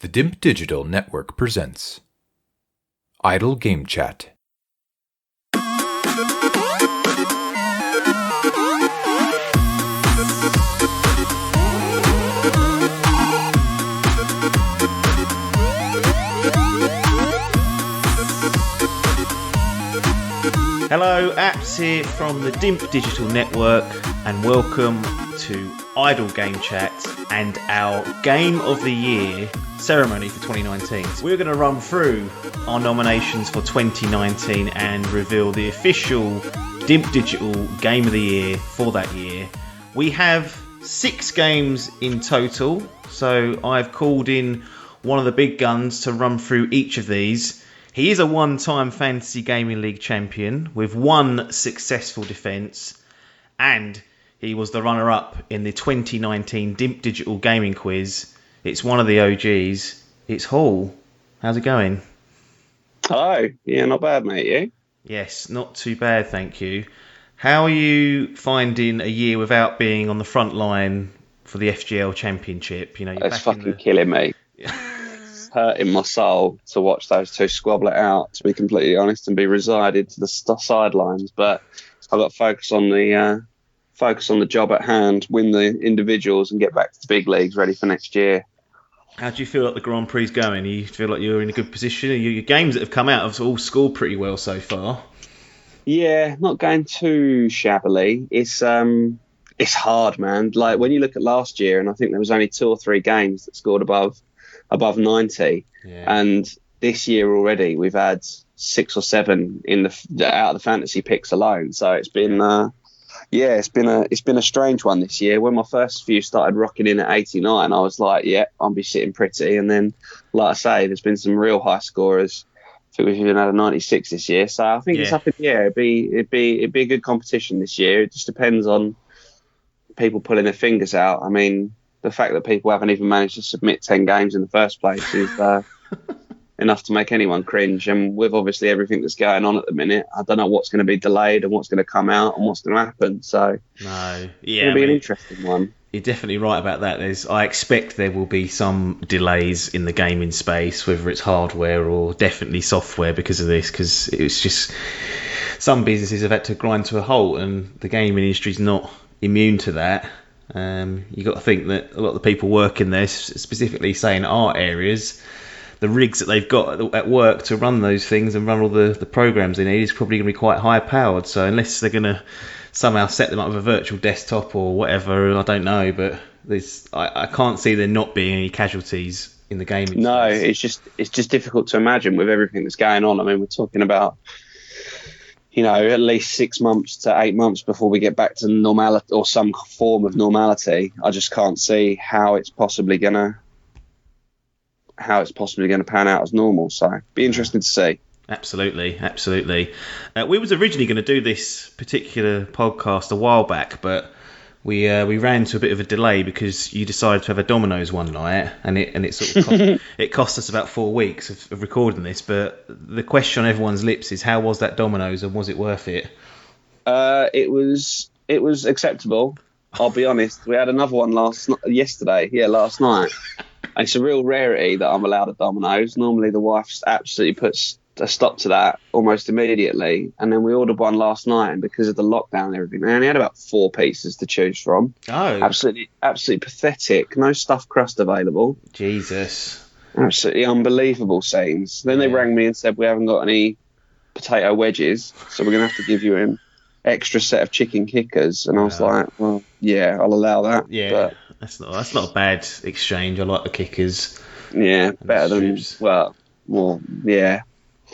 The DIMP Digital Network presents Idle Game Chat. Hello, Apps here from the DIMP Digital Network, and welcome to Idle Game Chat and our Game of the Year ceremony for 2019. So we're going to run through our nominations for 2019 and reveal the official DIMP Digital Game of the Year for that year. We have 6 games in total, so I've called in one of the big guns to run through each of these. He is a one-time Fantasy Gaming League champion with 1 successful defence, and he was the runner-up in the 2019 DIMP Digital Gaming Quiz. It's one of the OGs. It's Hall. How's it going? Hello. Yeah, not bad, mate. You? Yes, not too bad, thank you. How are you finding a year without being on the front line for the FGL Championship? You know, it's fucking killing me. Hurting my soul to watch those two squabble it out, to be completely honest, and be resided to the sidelines. But I've got to focus on the job at hand, win the individuals, and get back to the big leagues ready for next year. How do you feel like the Grand Prix is going? Do you feel like you're in a good position? Your games that have come out have all scored pretty well so far. Yeah, not going too shabbily. It's hard, man. Like when you look at last year, and I think there was only 2 or 3 games that scored above 90, and this year already we've had 6 or 7 in out of the fantasy picks alone. So it's been it's been a strange one this year. When my first few started rocking in at 89, I was like, yeah, I'll be sitting pretty. And then, like I say, there's been some real high scorers. I think we've even had a 96 this year. So I think it's up in the air. It'd be a good competition this year. It just depends on people pulling their fingers out. I mean, the fact that people haven't even managed to submit 10 games in the first place is enough to make anyone cringe. And with obviously everything that's going on at the minute, I don't know what's going to be delayed and what's going to come out and what's going to happen. So it's going to be an interesting one. You're definitely right about that. I expect there will be some delays in the gaming space, whether it's hardware or definitely software because of this, because it's just some businesses have had to grind to a halt, and the gaming industry's not immune to that. You got to think that a lot of the people working there, specifically say in art areas, the rigs that they've got at work to run those things and run all the programs they need is probably going to be quite high powered. So unless they're going to somehow set them up with a virtual desktop or whatever, I don't know. But I can't see there not being any casualties in the gaming space. It's just difficult to imagine with everything that's going on. I mean, we're talking about, at least 6 months to 8 months before we get back to normality or some form of normality. I just can't see how it's possibly gonna pan out as normal. So be interesting to see. Absolutely. We was originally going to do this particular podcast a while back, but we ran into a bit of a delay because you decided to have a Domino's one night, and it sort of it cost us about 4 weeks of recording this. But the question on everyone's lips is, how was that Domino's, and was it worth it? It was acceptable. I'll be honest. We had another one last night. And it's a real rarity that I'm allowed at Domino's. Normally the wife absolutely puts a stop to that almost immediately. And then we ordered one last night, and because of the lockdown and everything, they only had about 4 pieces to choose from. Oh. Absolutely pathetic. No stuffed crust available. Jesus. Absolutely unbelievable scenes. Then they rang me and said, we haven't got any potato wedges, so we're going to have to give you an extra set of chicken kickers. And I was like, well, yeah, I'll allow that. Yeah. But That's not a bad exchange. I like the kickers. Yeah, better than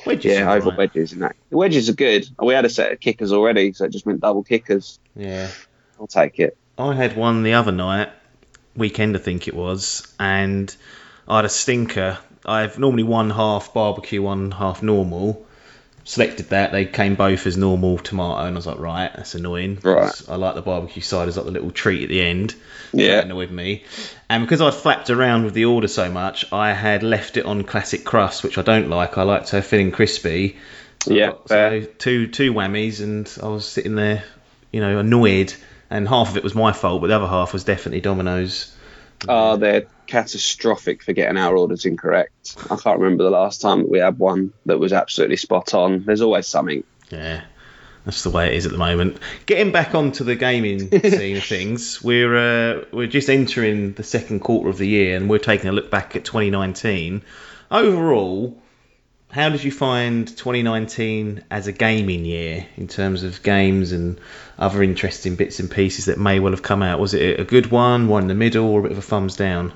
Wedges over wedges and that. The wedges are good. We had a set of kickers already, so it just meant double kickers. Yeah, I'll take it. I had one the other night, weekend I think it was, and I had a stinker. I've normally 1/2 barbecue, 1/2 normal. Selected that, they came both as normal tomato, and I was like, right, that's annoying. Right. I like the barbecue side as like the little treat at the end. Yeah. That annoyed me. And because I'd flapped around with the order so much, I had left it on classic crust, which I don't like. I like to have thin crispy. So two whammies, and I was sitting there, annoyed. And half of it was my fault, but the other half was definitely Domino's Oh, they're catastrophic for getting our orders incorrect. I can't remember the last time that we had one that was absolutely spot on. There's always something. Yeah, that's the way it is at the moment. Getting back onto the gaming scene of things, we're just entering the second quarter of the year, and we're taking a look back at 2019. Overall, how did you find 2019 as a gaming year in terms of games and other interesting bits and pieces that may well have come out? Was it a good one in the middle, or a bit of a thumbs down?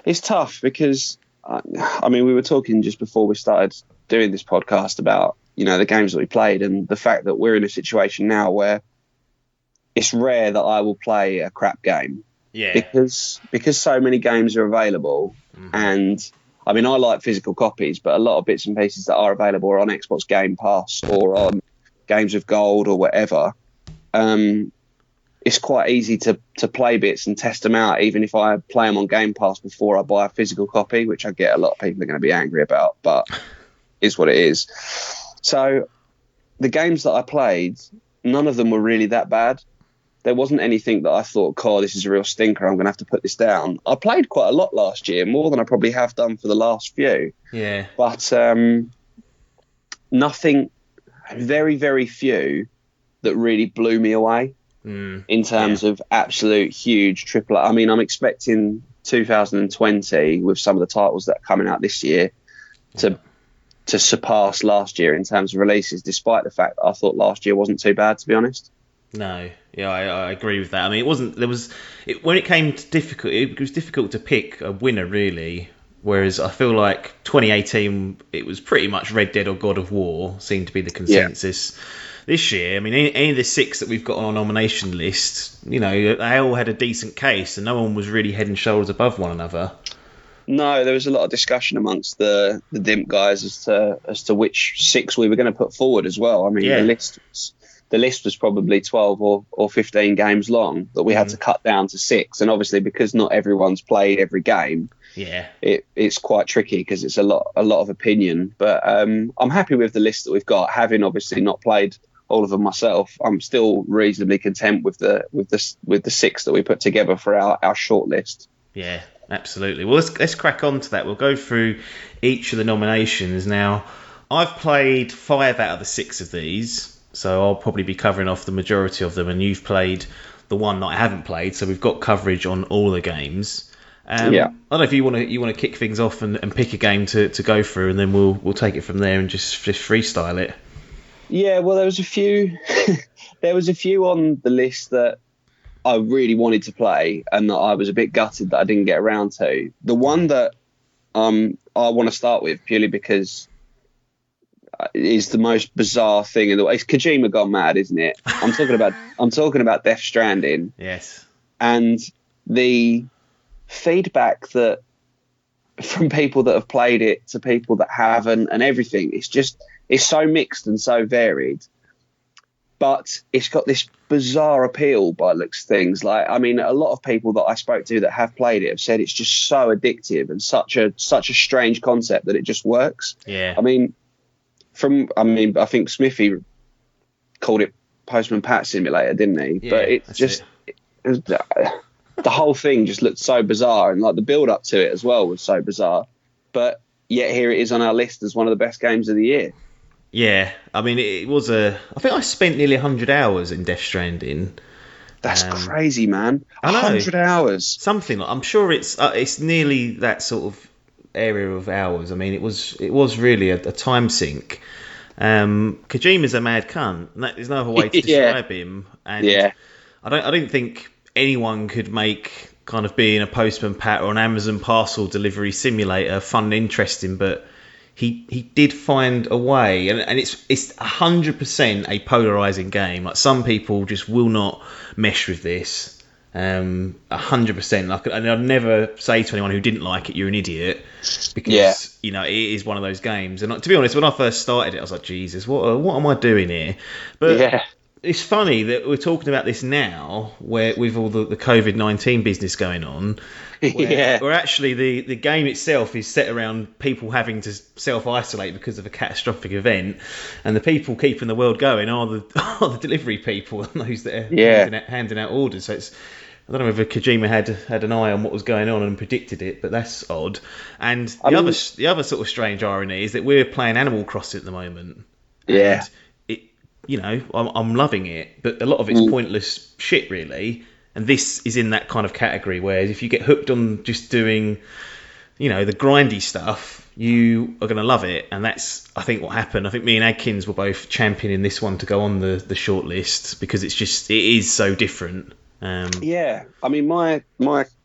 It's tough because, I mean, we were talking just before we started doing this podcast about, the games that we played, and the fact that we're in a situation now where it's rare that I will play a crap game. Yeah. Because so many games are available, and I mean, I like physical copies, but a lot of bits and pieces that are available are on Xbox Game Pass or on Games of Gold or whatever. It's quite easy to play bits and test them out, even if I play them on Game Pass before I buy a physical copy, which I get a lot of people are going to be angry about, but is what it is. So the games that I played, none of them were really that bad. There wasn't anything that I thought, "God, this is a real stinker. I'm going to have to put this down." I played quite a lot last year, more than I probably have done for the last few. Yeah. But nothing, very, very few that really blew me away in terms of absolute huge triple. I mean, I'm expecting 2020 with some of the titles that are coming out this year to surpass last year in terms of releases, despite the fact that I thought last year wasn't too bad, to be honest. No, yeah, I agree with that. I mean, when it came to difficult, it was difficult to pick a winner, really. Whereas I feel like 2018, it was pretty much Red Dead or God of War seemed to be the consensus. Yeah. This year, I mean, any of the 6 that we've got on our nomination list, they all had a decent case, and no one was really head and shoulders above one another. No, there was a lot of discussion amongst the DIMP guys as to which 6 we were going to put forward as well. I mean, the list was probably 12 or 15 games long that we had to cut down to 6. And obviously, because not everyone's played every game, it's quite tricky because it's a lot of opinion. But I'm happy with the list that we've got. Having obviously not played all of them myself, I'm still reasonably content with the 6 that we put together for our short list. Yeah, absolutely. Well, let's crack on to that. We'll go through each of the nominations. Now, I've played 5 out of the 6 of these. So I'll probably be covering off the majority of them, and you've played the one that I haven't played. So we've got coverage on all the games. I don't know if you want to kick things off and pick a game to go through, and then we'll take it from there and just freestyle it. Yeah, well, there was a few. There was a few on the list that I really wanted to play, and that I was a bit gutted that I didn't get around to. The one that I want to start with purely because is the most bizarre thing in the world. It's Kojima gone mad, isn't it? I'm talking about Death Stranding. Yes. And the feedback that from people that have played it to people that haven't and everything, it's so mixed and so varied. But it's got this bizarre appeal by looks of things. Like, I mean, a lot of people that I spoke to that have played it have said it's just so addictive and such a strange concept that it just works. Yeah. I think Smithy called it Postman Pat Simulator, didn't he? Yeah, but the whole thing just looked so bizarre, and like the build up to it as well was so bizarre. But yet here it is on our list as one of the best games of the year. Yeah, I mean, I think I spent nearly 100 hours in Death Stranding. That's crazy, man. 100 hours. Something like, I'm sure it's nearly that sort of area of hours. I mean, it was really a time sink. Kojima's a mad cunt. There's no other way to describe him. And I don't think anyone could make kind of being a postman Pat or an Amazon parcel delivery simulator fun and interesting, but he did find a way, and it's 100% a polarizing game. Like, some people just will not mesh with this. 100%. Like, and I'd never say to anyone who didn't like it, "You're an idiot," because it is one of those games. And to be honest, when I first started it, I was like, "Jesus, what am I doing here?" But it's funny that we're talking about this now, where with all the COVID-19 business going on. Where actually the game itself is set around people having to self-isolate because of a catastrophic event, and the people keeping the world going are the delivery people and those that are handing out orders. So it's I don't know whether Kojima had an eye on what was going on and predicted it, but that's odd. And the other sort of strange irony is that we're playing Animal Crossing at the moment. Yeah. And it, I'm loving it, but a lot of it's pointless shit, really. And this is in that kind of category where if you get hooked on just doing, the grindy stuff, you are going to love it. And that's, I think, what happened. I think me and Adkins were both championing this one to go on the short list because it is so different. Yeah, I mean,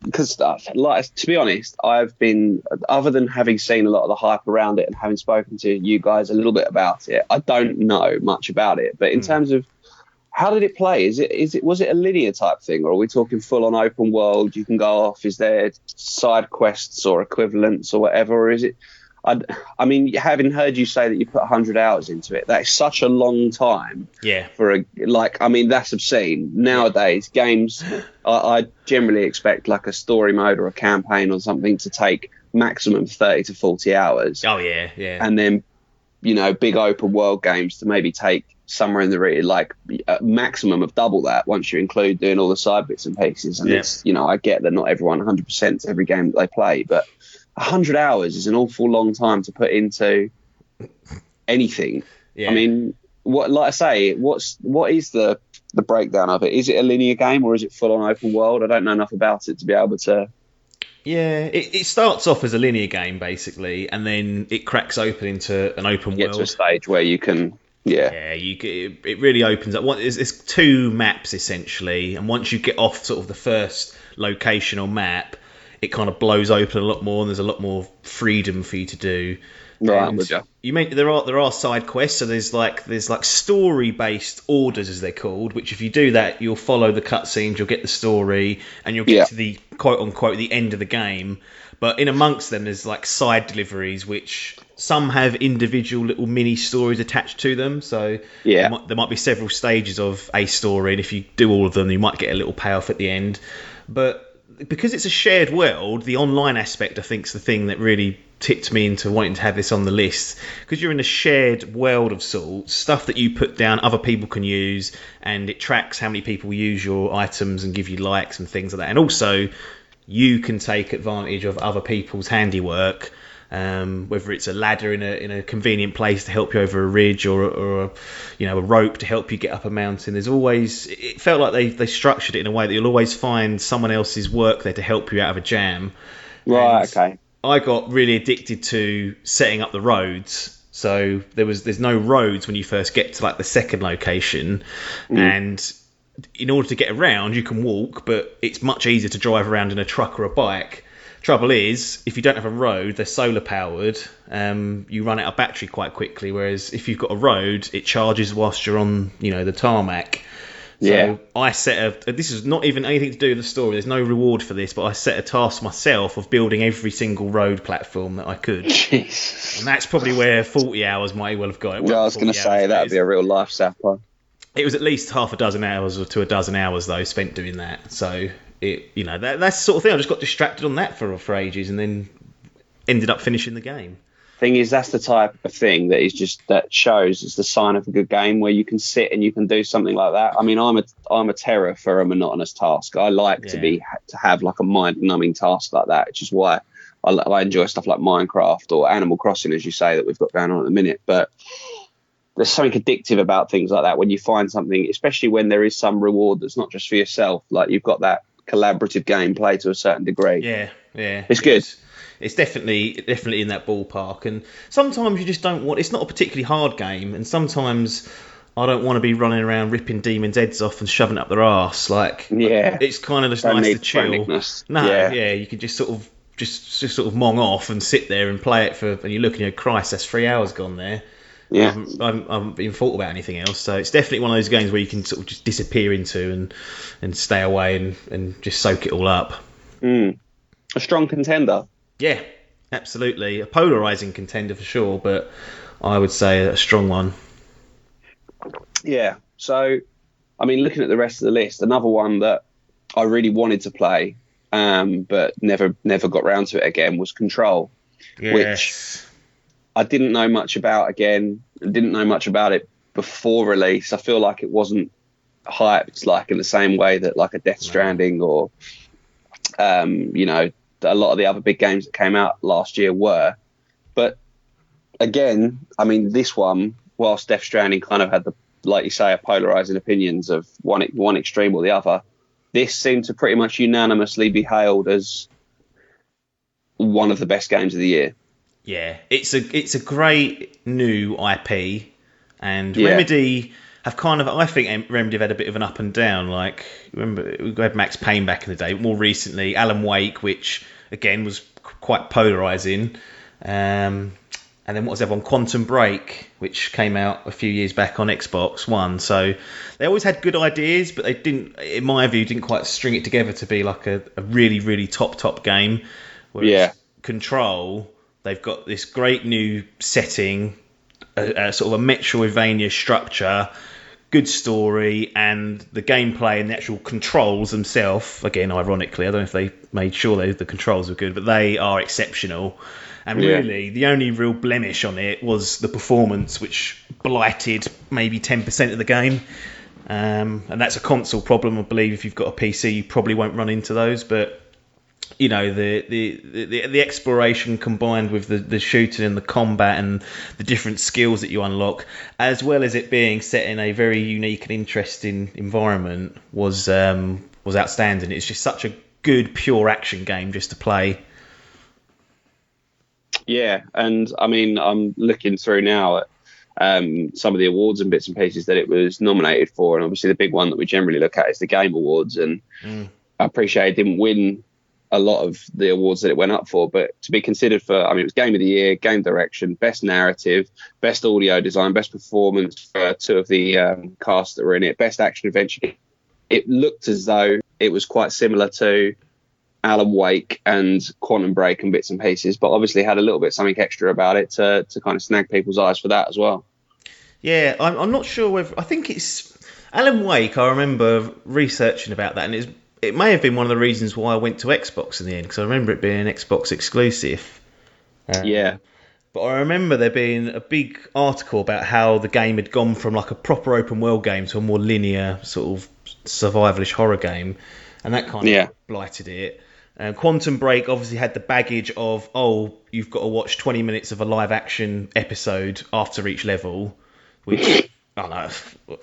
because to be honest, I've been, other than having seen a lot of the hype around it and having spoken to you guys a little bit about it, I don't know much about it. But in terms of how did it play? Was it a linear type thing, or are we talking full on open world? You can go off. Is there side quests or equivalents or whatever, or is it? I mean, having heard you say that you put 100 hours into it, that is such a long time. Yeah. That's obscene. Nowadays, games, I generally expect like a story mode or a campaign or something to take maximum 30 to 40 hours. Oh, yeah, yeah. And then, big open world games to maybe take somewhere in the region, like a maximum of double that once you include doing all the side bits and pieces. And it's, I get that not everyone 100% to every game that they play, but 100 hours is an awful long time to put into anything. Yeah. I mean, what is the breakdown of it? Is it a linear game or is it full on open world? I don't know enough about it to be able to. Yeah, it starts off as a linear game basically, and then it cracks open into an open world. Get to a stage where you can. Yeah, it really opens up. There's two maps essentially, and once you get off sort of the first location or map, it kind of blows open a lot more, and there's a lot more freedom for you to do. Right, there are side quests, so there's like story based orders as they're called, which if you do that, you'll follow the cutscenes, you'll get the story, and you'll get to the quote unquote the end of the game. But in amongst them, there's like side deliveries, which some have individual little mini stories attached to them. So there might be several stages of a story, and if you do all of them, you might get a little payoff at the end. But because it's a shared world, the online aspect, I think, is the thing that really tipped me into wanting to have this on the list. Because you're in a shared world of sorts, stuff that you put down, other people can use, and it tracks how many people use your items and give you likes and things like that. And also, you can take advantage of other people's handiwork, whether it's a ladder in a convenient place to help you over a ridge, or a rope to help you get up a mountain. It felt like they structured it in a way that you'll always find someone else's work there to help you out of a jam. Right. Okay. I got really addicted to setting up the roads. So there's no roads when you first get to like the second location, and in order to get around, you can walk, but it's much easier to drive around in a truck or a bike. Trouble is, if you don't have a road, they're solar powered. You run out of battery quite quickly. Whereas if you've got a road, it charges whilst you're on, the tarmac. So I this is not even anything to do with the story. There's no reward for this, but I set a task myself of building every single road platform that I could. Jeez. And that's probably where 40 hours might well have got. Well, I was going to say that'd be a real life South Park. It was at least half a dozen hours to a dozen hours though spent doing that. So that's the sort of thing. I just got distracted on that for ages, and then ended up finishing the game. Thing is, that's the type of thing that shows it's the sign of a good game, where you can sit and you can do something like that. I mean, I'm a terror for a monotonous task. I like to have like a mind-numbing task like that, which is why I enjoy stuff like Minecraft or Animal Crossing, as you say, that we've got going on at the minute. But there's something addictive about things like that when you find something, especially when there is some reward that's not just for yourself. Like you've got that collaborative gameplay to a certain degree. Yeah. It's good. It's definitely in that ballpark. And sometimes you just don't want. It's not a particularly hard game, and sometimes I don't want to be running around ripping demons' heads off and shoving it up their arse. It's kind of just nice to chill. You can just sort of just sort of mong off and sit there and play it and you look and you go, Christ, that's 3 hours gone there. Yeah, I haven't even thought about anything else. So it's definitely one of those games where you can sort of just disappear into and stay away and just soak it all up. A strong contender. Yeah, absolutely. A polarising contender for sure, but I would say a strong one. Yeah. So, I mean, looking at the rest of the list, another one that I really wanted to play, but never got round to it again, was Control, which I didn't know much about. Again, I didn't know much about it before release. I feel like it wasn't hyped like in the same way that like a Death Stranding or you know, a lot of the other big games that came out last year were. But again, I mean, this one, whilst Death Stranding kind of had the, like you say, polarizing opinions of one extreme or the other, this seemed to pretty much unanimously be hailed as one of the best games of the year. Yeah, it's a great new IP, and Remedy have kind of, I think Remedy have had a bit of an up and down. Like, remember, we had Max Payne back in the day. More recently, Alan Wake, which again was quite polarizing. And then what was the other one? Quantum Break, which came out a few years back on Xbox One. So they always had good ideas, but they didn't, in my view, didn't quite string it together to be like a really, really top game. Whereas Control, they've got this great new setting, a sort of a Metroidvania structure, good story, and the gameplay and the actual controls themselves, again, ironically, I don't know if they made sure the controls were good, but they are exceptional. And really, the only real blemish on it was the performance, which blighted maybe 10% of the game. And that's a console problem. I believe if you've got a PC, you probably won't run into those. But you know, the exploration combined with the shooting and the combat and the different skills that you unlock, as well as it being set in a very unique and interesting environment, was outstanding. It's just such a good pure action game just to play. Yeah, and I mean, I'm looking through now at some of the awards and bits and pieces that it was nominated for, and obviously the big one that we generally look at is the Game Awards, and I appreciate it didn't win a lot of the awards that it went up for, but to be considered for, I mean, it was Game of the Year, Game Direction, Best Narrative, Best Audio Design, Best Performance for two of the casts that were in it, Best Action Adventure. It looked as though it was quite similar to Alan Wake and Quantum Break and bits and pieces, but obviously had a little bit something extra about it to kind of snag people's eyes for that as well. Yeah, I'm not sure whether, I think it's Alan Wake. I remember researching about that, and it may have been one of the reasons why I went to Xbox in the end, because I remember it being an Xbox exclusive. But I remember there being a big article about how the game had gone from like a proper open world game to a more linear sort of survivalish horror game, and that kind of blighted it. Quantum Break obviously had the baggage of, you've got to watch 20 minutes of a live action episode after each level, which, I don't know,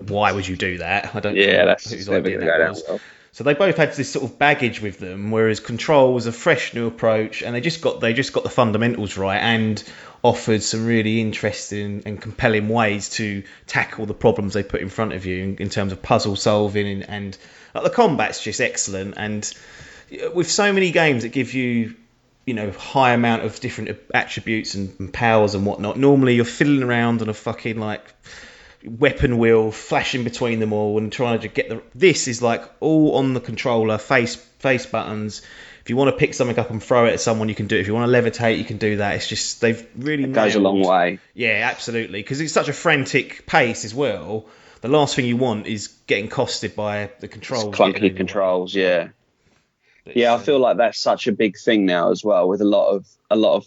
why would you do that? I don't know whose idea that was. Well. So they both had this sort of baggage with them, whereas Control was a fresh new approach, and they just got the fundamentals right and offered some really interesting and compelling ways to tackle the problems they put in front of you in terms of puzzle solving, and like, the combat's just excellent. And with so many games that give you, you know, high amount of different attributes and powers and whatnot, normally you're fiddling around on a fucking like weapon wheel, flashing between them all and trying to get this is like all on the controller, face buttons. If you want to pick something up and throw it at someone, you can do it. If you want to levitate, you can do that. It's just, they've really it goes a long way. Yeah, absolutely, because it's such a frantic pace as well. The last thing you want is getting costed by the controls. It's clunky controls, yeah. Yeah, I feel like that's such a big thing now as well, with a lot of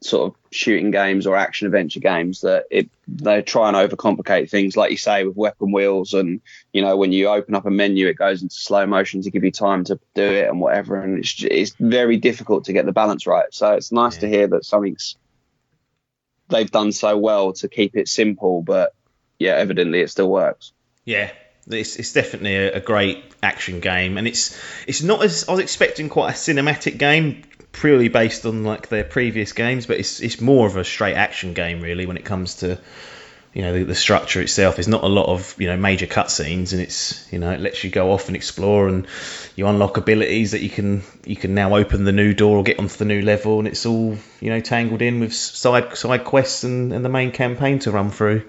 sort of shooting games or action adventure games, that they try and overcomplicate things, like you say, with weapon wheels, and you know, when you open up a menu, it goes into slow motion to give you time to do it and whatever, and it's very difficult to get the balance right. So it's nice to hear that they've done so well to keep it simple, but evidently it still works. Yeah. It's definitely a great action game, and it's not as I was expecting, quite a cinematic game, purely based on like their previous games, but it's more of a straight action game really when it comes to, you know, the structure itself. There's not a lot of, you know, major cutscenes, and it's, you know, it lets you go off and explore, and you unlock abilities that you can now open the new door or get onto the new level, and it's all, you know, tangled in with side quests and the main campaign to run through.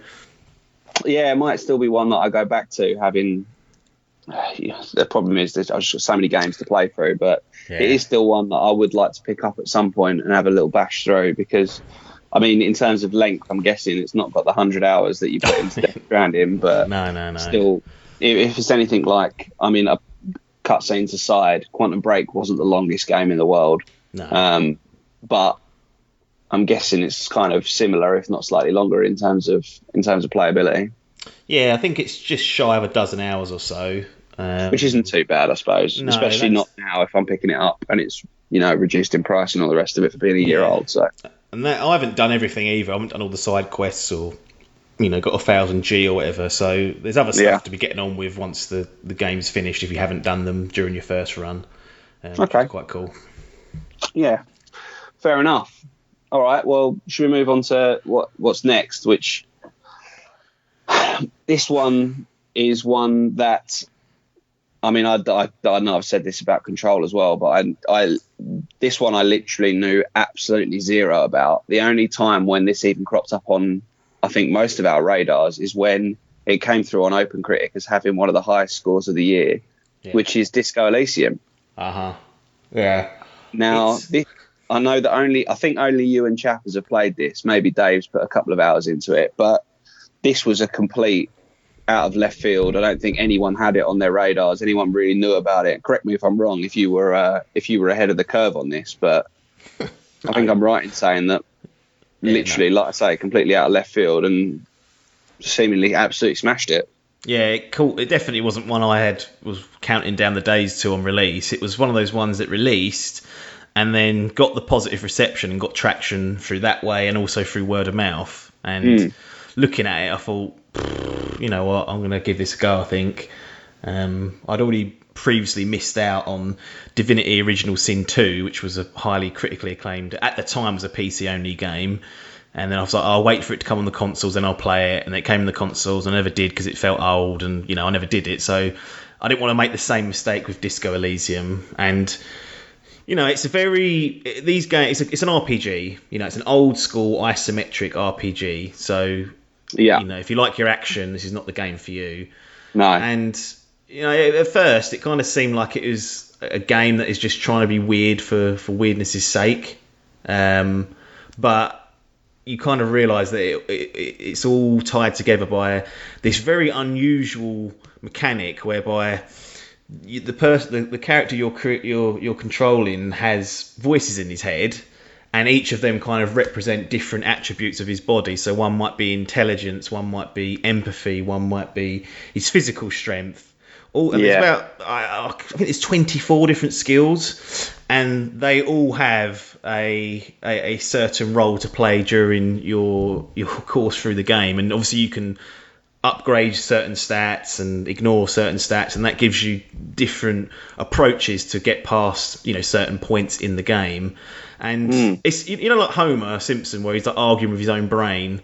Yeah, it might still be one that I go back to, having... the problem is that I've just got so many games to play through, but it is still one that I would like to pick up at some point and have a little bash through, because, I mean, in terms of length, I'm guessing it's not got the 100 hours that you put into Death Stranding, but no. Still, if it's anything like, I mean, cutscenes aside, Quantum Break wasn't the longest game in the world, but I'm guessing it's kind of similar, if not slightly longer, in terms of playability. Yeah, I think it's just shy of a dozen hours or so. Which isn't too bad, I suppose. No, especially not now if I'm picking it up and it's reduced in price and all the rest of it for being a year old. So, and that, I haven't done everything either. I haven't done all the side quests or got 1000 G or whatever. So there's other stuff to be getting on with once the game's finished if you haven't done them during your first run. Okay, quite cool. Yeah, fair enough. All right, well, should we move on to what's next? Which this one is one that. I mean, I know I've said this about Control as well, but this one I literally knew absolutely zero about. The only time when this even cropped up on, I think, most of our radars is when it came through on OpenCritic as having one of the highest scores of the year, which is Disco Elysium. Yeah. Now, I know that I think only you and Chappers have played this. Maybe Dave's put a couple of hours into it, but this was a complete out of left field. I don't think anyone had it on their radars. Anyone really knew about it. Correct me if I'm wrong. If you were ahead of the curve on this, but I think I'm right in saying that. Literally, like I say, completely out of left field and seemingly absolutely smashed it. Yeah, it definitely wasn't one I was counting down the days to on release. It was one of those ones that released and then got the positive reception and got traction through that way and also through word of mouth. And looking at it, I thought, you know what, I'm going to give this a go, I think. I'd already previously missed out on Divinity Original Sin 2, which was a highly critically acclaimed, at the time was a PC-only game. And then I was like, I'll wait for it to come on the consoles, then I'll play it. And it came on the consoles. I never did because it felt old and, I never did it. So I didn't want to make the same mistake with Disco Elysium. And, it's a very... These games... It's an RPG. It's an old-school isometric RPG. So... Yeah. If you like your action, this is not the game for you. No. And, at first, it kind of seemed like it was a game that is just trying to be weird for weirdness' sake. But you kind of realise that it's all tied together by this very unusual mechanic whereby the character you're controlling has voices in his head. And each of them kind of represent different attributes of his body. So one might be intelligence, one might be empathy, one might be his physical strength. There's about, I think it's 24 different skills, and they all have a certain role to play during your course through the game. And obviously you can upgrade certain stats and ignore certain stats, and that gives you different approaches to get past certain points in the game. And it's like Homer Simpson where he's like arguing with his own brain.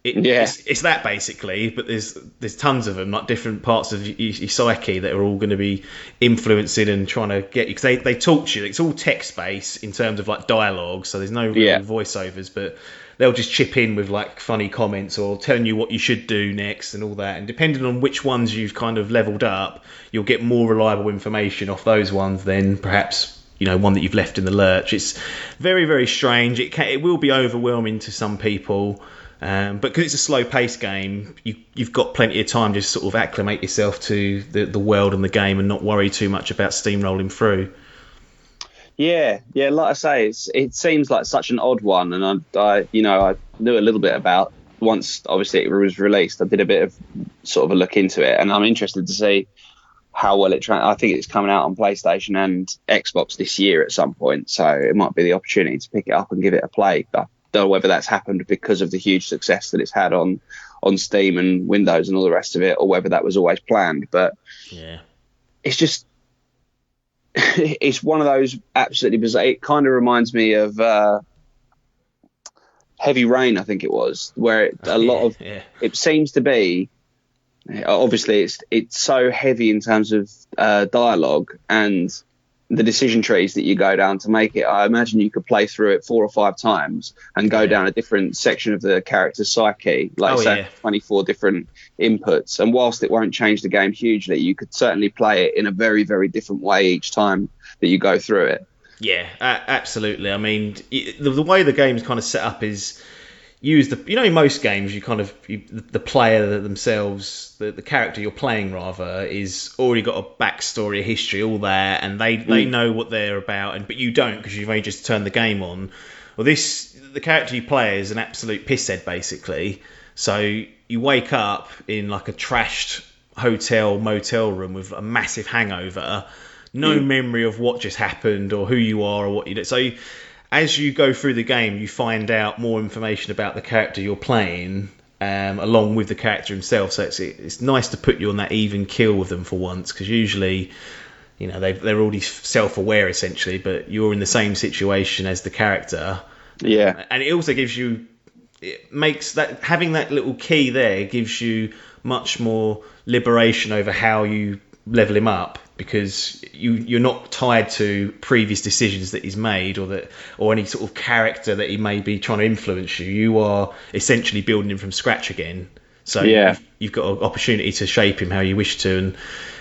It's that basically, but there's tons of them, like different parts of your psyche that are all going to be influencing and trying to get you, because they talk to you. It's all text based in terms of like dialogue, so there's no real voiceovers, but they'll just chip in with like funny comments or telling you what you should do next and all that. And depending on which ones you've kind of leveled up, you'll get more reliable information off those ones than perhaps one that you've left in the lurch. It's very, very strange. It will be overwhelming to some people, but because it's a slow-paced game, you've got plenty of time to just sort of acclimate yourself to the world and the game and not worry too much about steamrolling through. Yeah. Like I say, it seems like such an odd one, and I knew a little bit about once. Obviously, it was released. I did a bit of sort of a look into it, and I'm interested to see how well it. I think it's coming out on PlayStation and Xbox this year at some point, so it might be the opportunity to pick it up and give it a play. I don't know whether that's happened because of the huge success that it's had on Steam and Windows and all the rest of it, or whether that was always planned. But it's just. It's one of those absolutely bizarre. It kind of reminds me of Heavy Rain, I think it was, where it seems to be. Obviously, it's so heavy in terms of dialogue and the decision trees that you go down to make it. I imagine you could play through it 4 or 5 times and go down a different section of the character's psyche, 24 different inputs. And whilst it won't change the game hugely, you could certainly play it in a very, very different way each time that you go through it. Yeah, absolutely. I mean, the way the game's kind of set up is in most games, the player themselves, the character you're playing rather, is already got a backstory, a history, all that, and they know what they're about, but you don't because you've only just turned the game on. Well, the character you play is an absolute pisshead, basically. So you wake up in like a trashed hotel motel room with a massive hangover, no memory of what just happened or who you are or what you did. So as you go through the game, you find out more information about the character you're playing, along with the character himself. So it's nice to put you on that even keel with them for once, because usually, you know, they're already self-aware essentially, but you're in the same situation as the character. Yeah. And it also gives you, it makes that, having that little key there gives you much more liberation over how you level him up, because you're not tied to previous decisions that he's made or any sort of character that he may be trying to influence you. You are essentially building him from scratch again. So you've got an opportunity to shape him how you wish to. And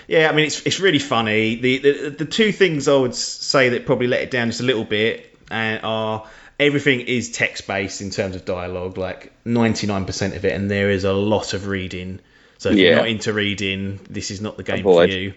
yeah, I mean, it's really funny. The two things I would say that probably let it down just a little bit are everything is text-based in terms of dialogue, like 99% of it, and there is a lot of reading. So if you're not into reading, this is not the game for you.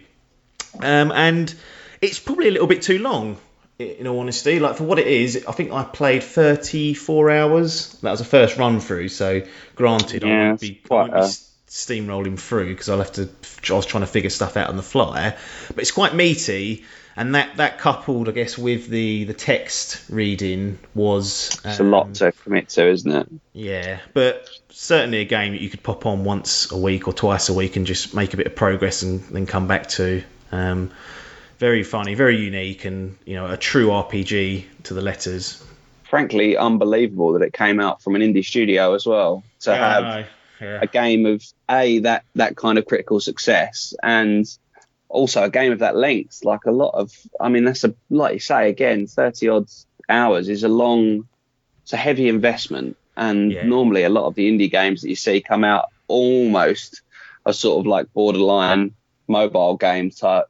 And it's probably a little bit too long, in all honesty. Like, for what it is, I think I played 34 hours. That was a first run through, so granted, I won't be steamrolling through, because I was trying to figure stuff out on the fly. But it's quite meaty, and that coupled, I guess, with the text reading was... it's a lot to commit to, isn't it? Yeah, but certainly a game that you could pop on once a week or twice a week and just make a bit of progress and then come back to. Very funny, very unique, and, you know, a true RPG to the letters. Frankly, unbelievable that it came out from an indie studio as well, to have a game of that kind of critical success, and also a game of that length. Like, a lot of, I mean, that's like you say again, 30 odd hours is it's a heavy investment, and normally a lot of the indie games that you see come out almost are sort of like borderline mobile game type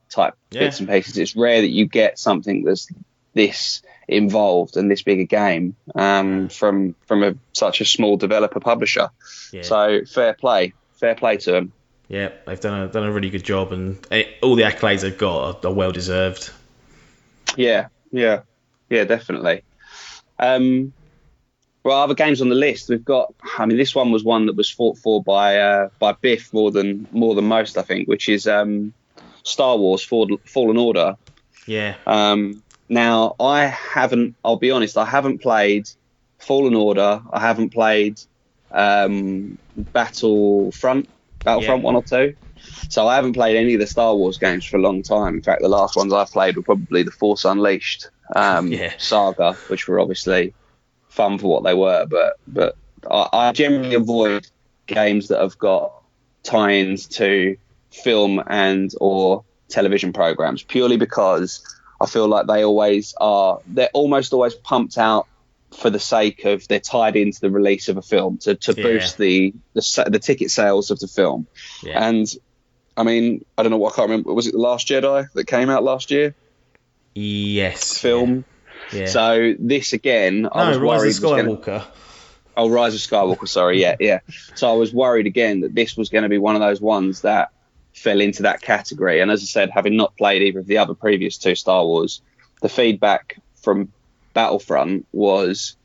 bits and pieces. It's rare that you get something that's this involved and this big a game from such a small developer publisher. So fair play to them. Yeah, they've done a really good job, and all the accolades they've got are well deserved. Yeah, definitely. Well, other games on the list we've got. I mean, this one was one that was fought for by Biff more than most, I think, which is Star Wars Fallen Order. Yeah. Now, I'll be honest, I haven't played Fallen Order. I haven't played Battlefront 1 or 2. So I haven't played any of the Star Wars games for a long time. In fact, the last ones I played were probably the Force Unleashed saga, which were obviously fun for what they were, but I generally avoid games that have got tie-ins to film and or television programs, purely because I feel like they're almost always pumped out for the sake of they're tied into the release of a film to boost the ticket sales of the film. And I mean, I don't know, I can't remember, was it The Last Jedi that came out last year? Yes. Film. Yeah. So this again, I was worried. Rise of Skywalker. Rise of Skywalker. Sorry, yeah. So I was worried again that this was going to be one of those ones that fell into that category. And as I said, having not played either of the other previous two Star Wars, the feedback from Battlefront was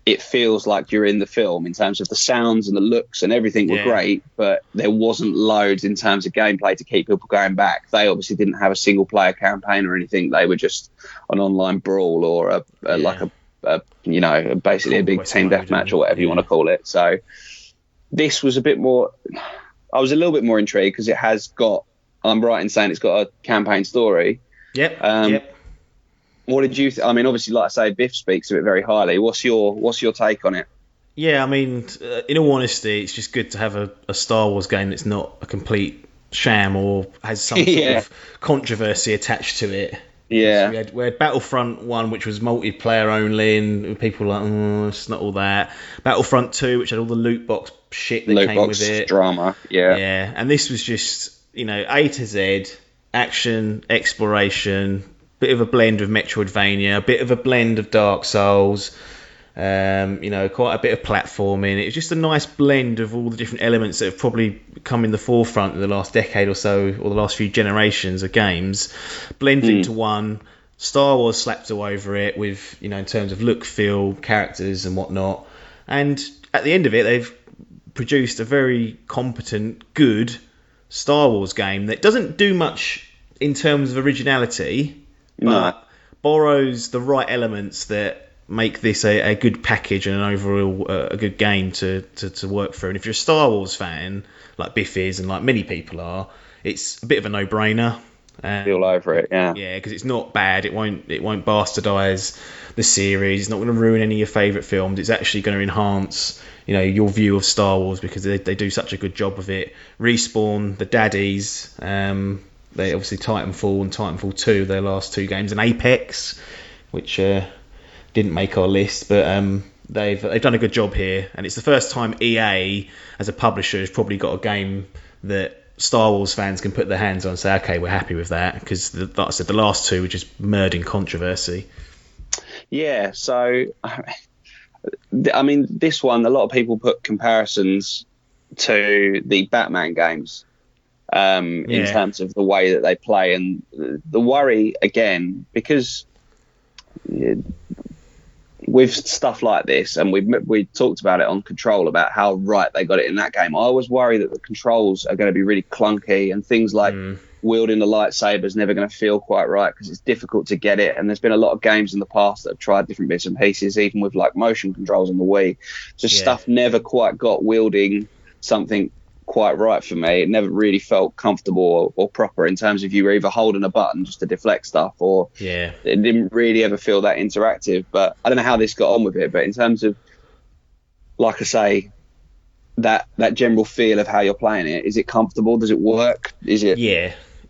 it feels like you're in the film in terms of the sounds and the looks and everything were great, but there wasn't loads in terms of gameplay to keep people going back. They obviously didn't have a single player campaign or anything. They were just an online brawl or basically a big team deathmatch or whatever you want to call it. So this was a bit more, I was a little bit more intrigued because it has got, I'm right in saying it's got a campaign story. Yep. What did you I mean, obviously, like I say, Biff speaks of it very highly. What's your take on it? Yeah, I mean, in all honesty, it's just good to have a Star Wars game that's not a complete sham or has some sort of controversy attached to it. Yeah. So we had Battlefront 1, which was multiplayer only, and people were like, it's not all that. Battlefront 2, which had all the loot box shit that came with it. Drama, yeah. Yeah, and this was just, A to Z, action, exploration, bit of a blend of Metroidvania, a bit of a blend of Dark Souls, quite a bit of platforming. It was just a nice blend of all the different elements that have probably come in the forefront in the last decade or so, or the last few generations of games, blended into one Star Wars slapped all over it with, in terms of look, feel, characters and whatnot. And at the end of it, they've produced a very competent, good Star Wars game that doesn't do much in terms of originality, but borrows the right elements that make this a good package and an overall a good game to work through. And if you're a Star Wars fan, like Biff is and like many people are, it's a bit of a no-brainer. All over it, yeah. Yeah, because it's not bad. It won't bastardise the series. It's not going to ruin any of your favourite films. It's actually going to enhance, your view of Star Wars because they do such a good job of it. Respawn, the daddies, they obviously Titanfall and Titanfall 2, their last two games, and Apex, which didn't make our list, but they've done a good job here. And it's the first time EA, as a publisher, has probably got a game that Star Wars fans can put their hands on and say, okay, we're happy with that, because like I said, the last two were just mired in controversy. Yeah, so I mean, this one, a lot of people put comparisons to the Batman games in terms of the way that they play, and the worry again, because with stuff like this, and we talked about it on Control about how right they got it in that game. I always worry that the controls are going to be really clunky, and things like wielding the lightsaber is never going to feel quite right because it's difficult to get it. And there's been a lot of games in the past that have tried different bits and pieces, even with like motion controls on the Wii. Just stuff never quite got wielding something quite right for me. It never really felt comfortable or proper in terms of you were either holding a button just to deflect stuff, or it didn't really ever feel that interactive. But I don't know how this got on with it, but in terms of, like I say, that general feel of how you're playing it, is it comfortable? Does it work? Is it?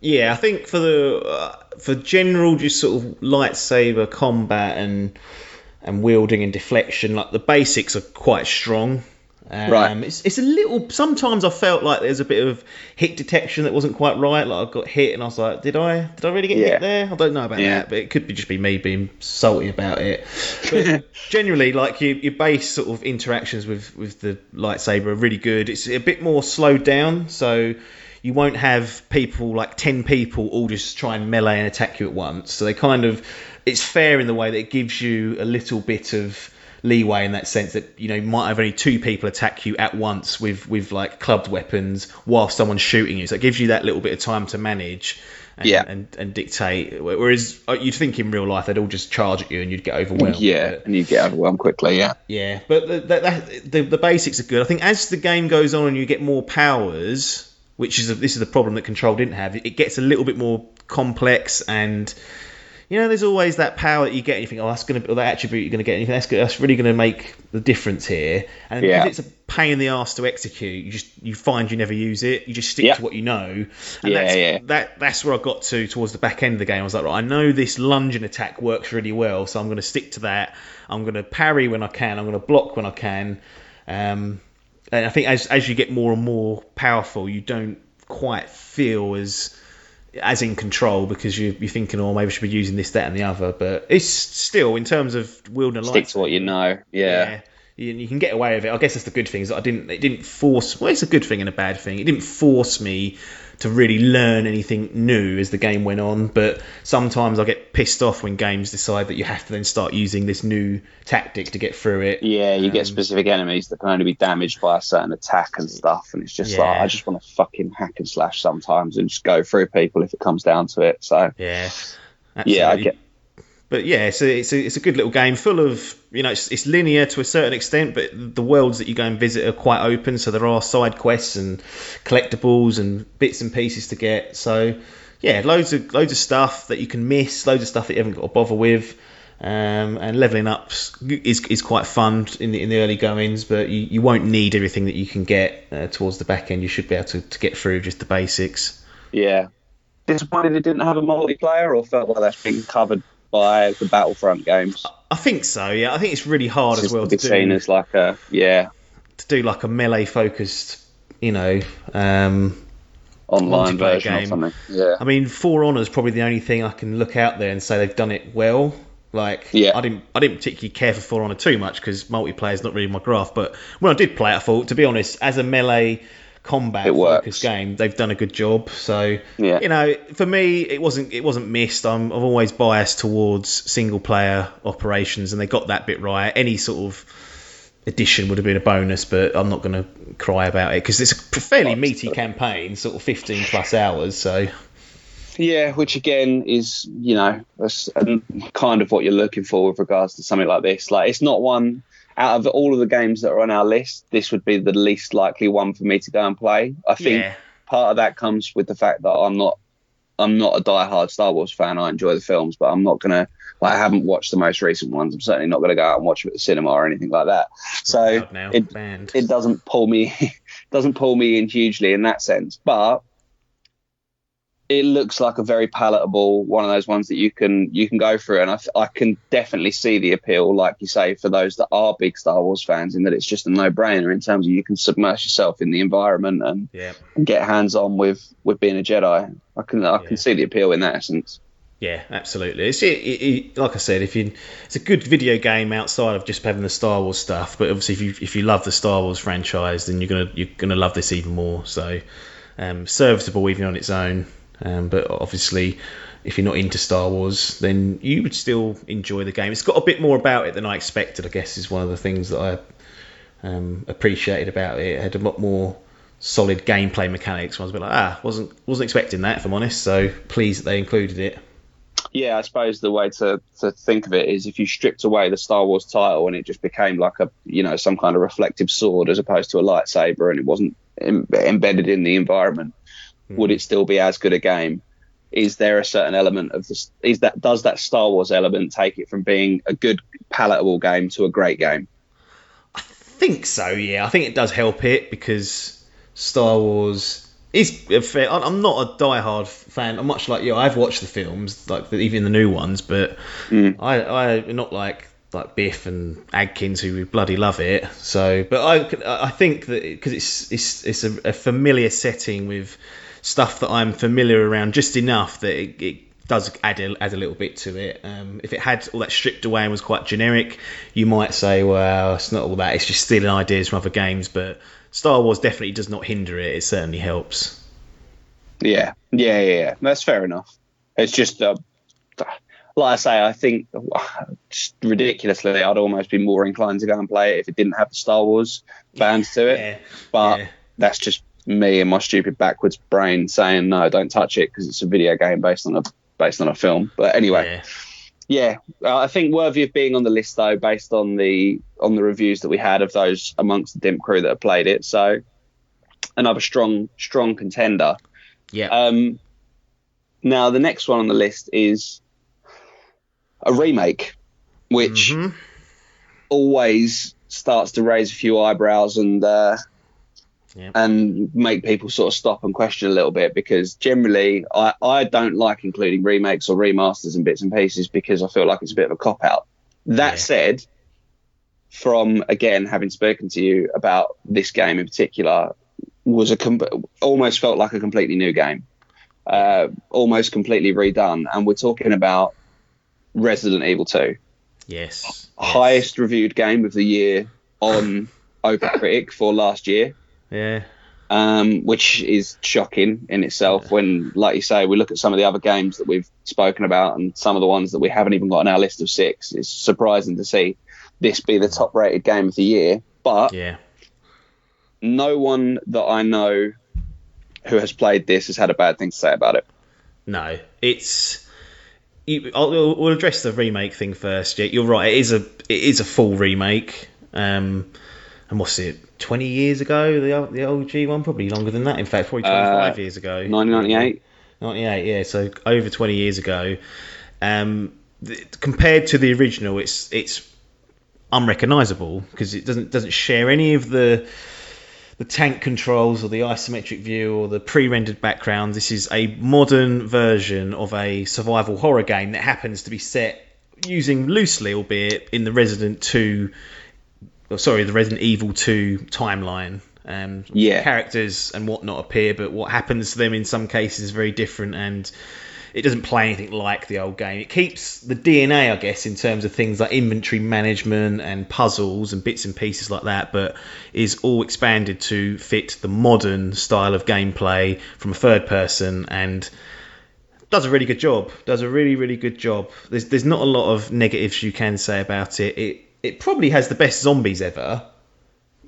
Yeah, I think for general just sort of lightsaber combat and wielding and deflection, like the basics are quite strong. Right. It's a little. Sometimes I felt like there's a bit of hit detection that wasn't quite right. Like I got hit, and I was like, "Did I really get hit there?" I don't know about that, but it could just be me being salty about it. But generally, like your base sort of interactions with the lightsaber are really good. It's a bit more slowed down, so you won't have people like 10 people all just try and melee and attack you at once. So it's fair in the way that it gives you a little bit of leeway in that sense that you might have only 2 people attack you at once with like clubbed weapons while someone's shooting you, so it gives you that little bit of time to manage and dictate, whereas you'd think in real life they'd all just charge at you and you'd get overwhelmed. And you'd get overwhelmed quickly. But the basics are good. I think as the game goes on and you get more powers, which is this is the problem that Control didn't have, it gets a little bit more complex, and there's always that power that you get and you think, that's going to, or that attribute you're going to get, and you think that's really going to make the difference here. And because it's a pain in the arse to execute, you find you never use it. You just stick to what you know. And that's where I got towards the back end of the game. I was like, right, I know this lunge and attack works really well, so I'm going to stick to that. I'm going to parry when I can. I'm going to block when I can. And I think as you get more and more powerful, you don't quite feel as in control, because you're thinking, maybe I should be using this, that, and the other. But it's still, in terms of wielding a lightsaber, stick to what you know. You can get away with it. I guess that's the good thing, is that it didn't force. Well, it's a good thing and a bad thing. It didn't force me to really learn anything new as the game went on. But sometimes I get pissed off when games decide that you have to then start using this new tactic to get through it. Yeah, you get specific enemies that can only be damaged by a certain attack and stuff, and it's just like, I just want to fucking hack and slash sometimes and just go through people if it comes down to it. So absolutely. I get. But it's a good little game, full of, it's linear to a certain extent, but the worlds that you go and visit are quite open, so there are side quests and collectibles and bits and pieces to get. So loads of stuff that you can miss, loads of stuff that you haven't got to bother with, and leveling up is quite fun in the early goings, but you won't need everything that you can get towards the back end. You should be able to get through just the basics. Yeah. Disappointed it didn't have a multiplayer, or felt like that's been covered by the Battlefront games? I think so. Yeah, I think it's really hard as well to do. Seen as like to do like a melee focused, online version game or something. Yeah. I mean, For Honor's probably the only thing I can look out there and say they've done it well. Like, I didn't particularly care for For Honor too much because multiplayer is not really my graft. But when I did play it, I thought, to be honest, as a melee combat It focused works. game, they've done a good job. So Yeah. you know, for me, it wasn't missed. I'm always biased towards single player operations, and they got that bit right. Any sort of addition would have been a bonus, but I'm not going to cry about it because it's a fairly meaty campaign, sort of 15 plus hours. So Yeah, which again is, you know, that's kind of what you're looking for with regards to something like this. Like, it's not one out of all of the games that are on our list. This would be the least likely one for me to go and play. I think part of that comes with the fact that I'm not a diehard Star Wars fan. I enjoy the films, but I'm not gonna. Like, I haven't watched the most recent ones. I'm certainly not going to go out and watch them at the cinema or anything like that. So it doesn't pull me in hugely in that sense. But it looks like a very palatable one of those ones that you can go through, and I can definitely see the appeal, like you say, for those that are big Star Wars fans, in that it's just a no-brainer in terms of you can submerge yourself in the environment and get hands-on with being a Jedi. I can see the appeal in that essence. Yeah, absolutely. It's like I said, it's a good video game outside of just having the Star Wars stuff. But obviously, if you love the Star Wars franchise, then you're gonna love this even more. So, serviceable even on its own. But obviously, if you're not into Star Wars, then you would still enjoy the game. It's got a bit more about it than I expected, I guess, is one of the things that I appreciated about it. It had a lot more solid gameplay mechanics. I was a bit like, wasn't expecting that, if I'm honest. So pleased that they included it. Yeah, I suppose the way to think of it is if you stripped away the Star Wars title and it just became like some kind of reflective sword as opposed to a lightsaber, and it wasn't embedded in the environment, would it still be as good a game? Is there a certain element of this? Does that Star Wars element take it from being a good, palatable game to a great game? I think so. Yeah, I think it does help it because Star Wars is a fair. I'm not a diehard fan. I'm much like you. I've watched the films, like even the new ones, but I'm not like Biff and Adkins who bloody love it. So, but I think that because it's a familiar setting with stuff that I'm familiar around just enough that it does add a little bit to it. If it had all that stripped away and was quite generic, you might say, well, it's not all that. It's just stealing ideas from other games. But Star Wars definitely does not hinder it. It certainly helps. Yeah. That's fair enough. It's just, like I say, I think just ridiculously, I'd almost be more inclined to go and play it if it didn't have the Star Wars fans to it. But that's just me and my stupid backwards brain saying no, don't touch it because it's a video game based on a film. But anyway, I think worthy of being on the list though, based on the reviews that we had of those amongst the DIMP crew that have played it. So another strong contender. Now the next one on the list is a remake, which always starts to raise a few eyebrows and make people sort of stop and question a little bit, because generally I don't like including remakes or remasters and bits and pieces because I feel like it's a bit of a cop-out. That said, from, again, having spoken to you about this game in particular, was almost felt like a completely new game, almost completely redone. And we're talking about Resident Evil 2. Yes. Highest reviewed game of the year on OpenCritic for last year. Yeah. Which is shocking in itself when, like you say, we look at some of the other games that we've spoken about and some of the ones that we haven't even got on our list of 6. It's surprising to see this be the top rated game of the year. But no one that I know who has played this has had a bad thing to say about it. No, we'll address the remake thing first. Yeah, you're right. It is a full remake. And what's it? 20 years ago, the OG one, probably longer than that. In fact, probably 25 years ago. 1998. 98, yeah. So over 20 years ago. Compared to the original, it's unrecognisable because it doesn't share any of the tank controls or the isometric view or the pre-rendered background. This is a modern version of a survival horror game that happens to be set using loosely, albeit, in the Resident Evil 2 timeline. Characters and whatnot appear, but what happens to them in some cases is very different, and it doesn't play anything like the old game. It keeps the DNA, I guess, in terms of things like inventory management and puzzles and bits and pieces like that, but is all expanded to fit the modern style of gameplay from a third person, and does a really good job. Does a really, really good job. There's not a lot of negatives you can say about it. It probably has the best zombies ever,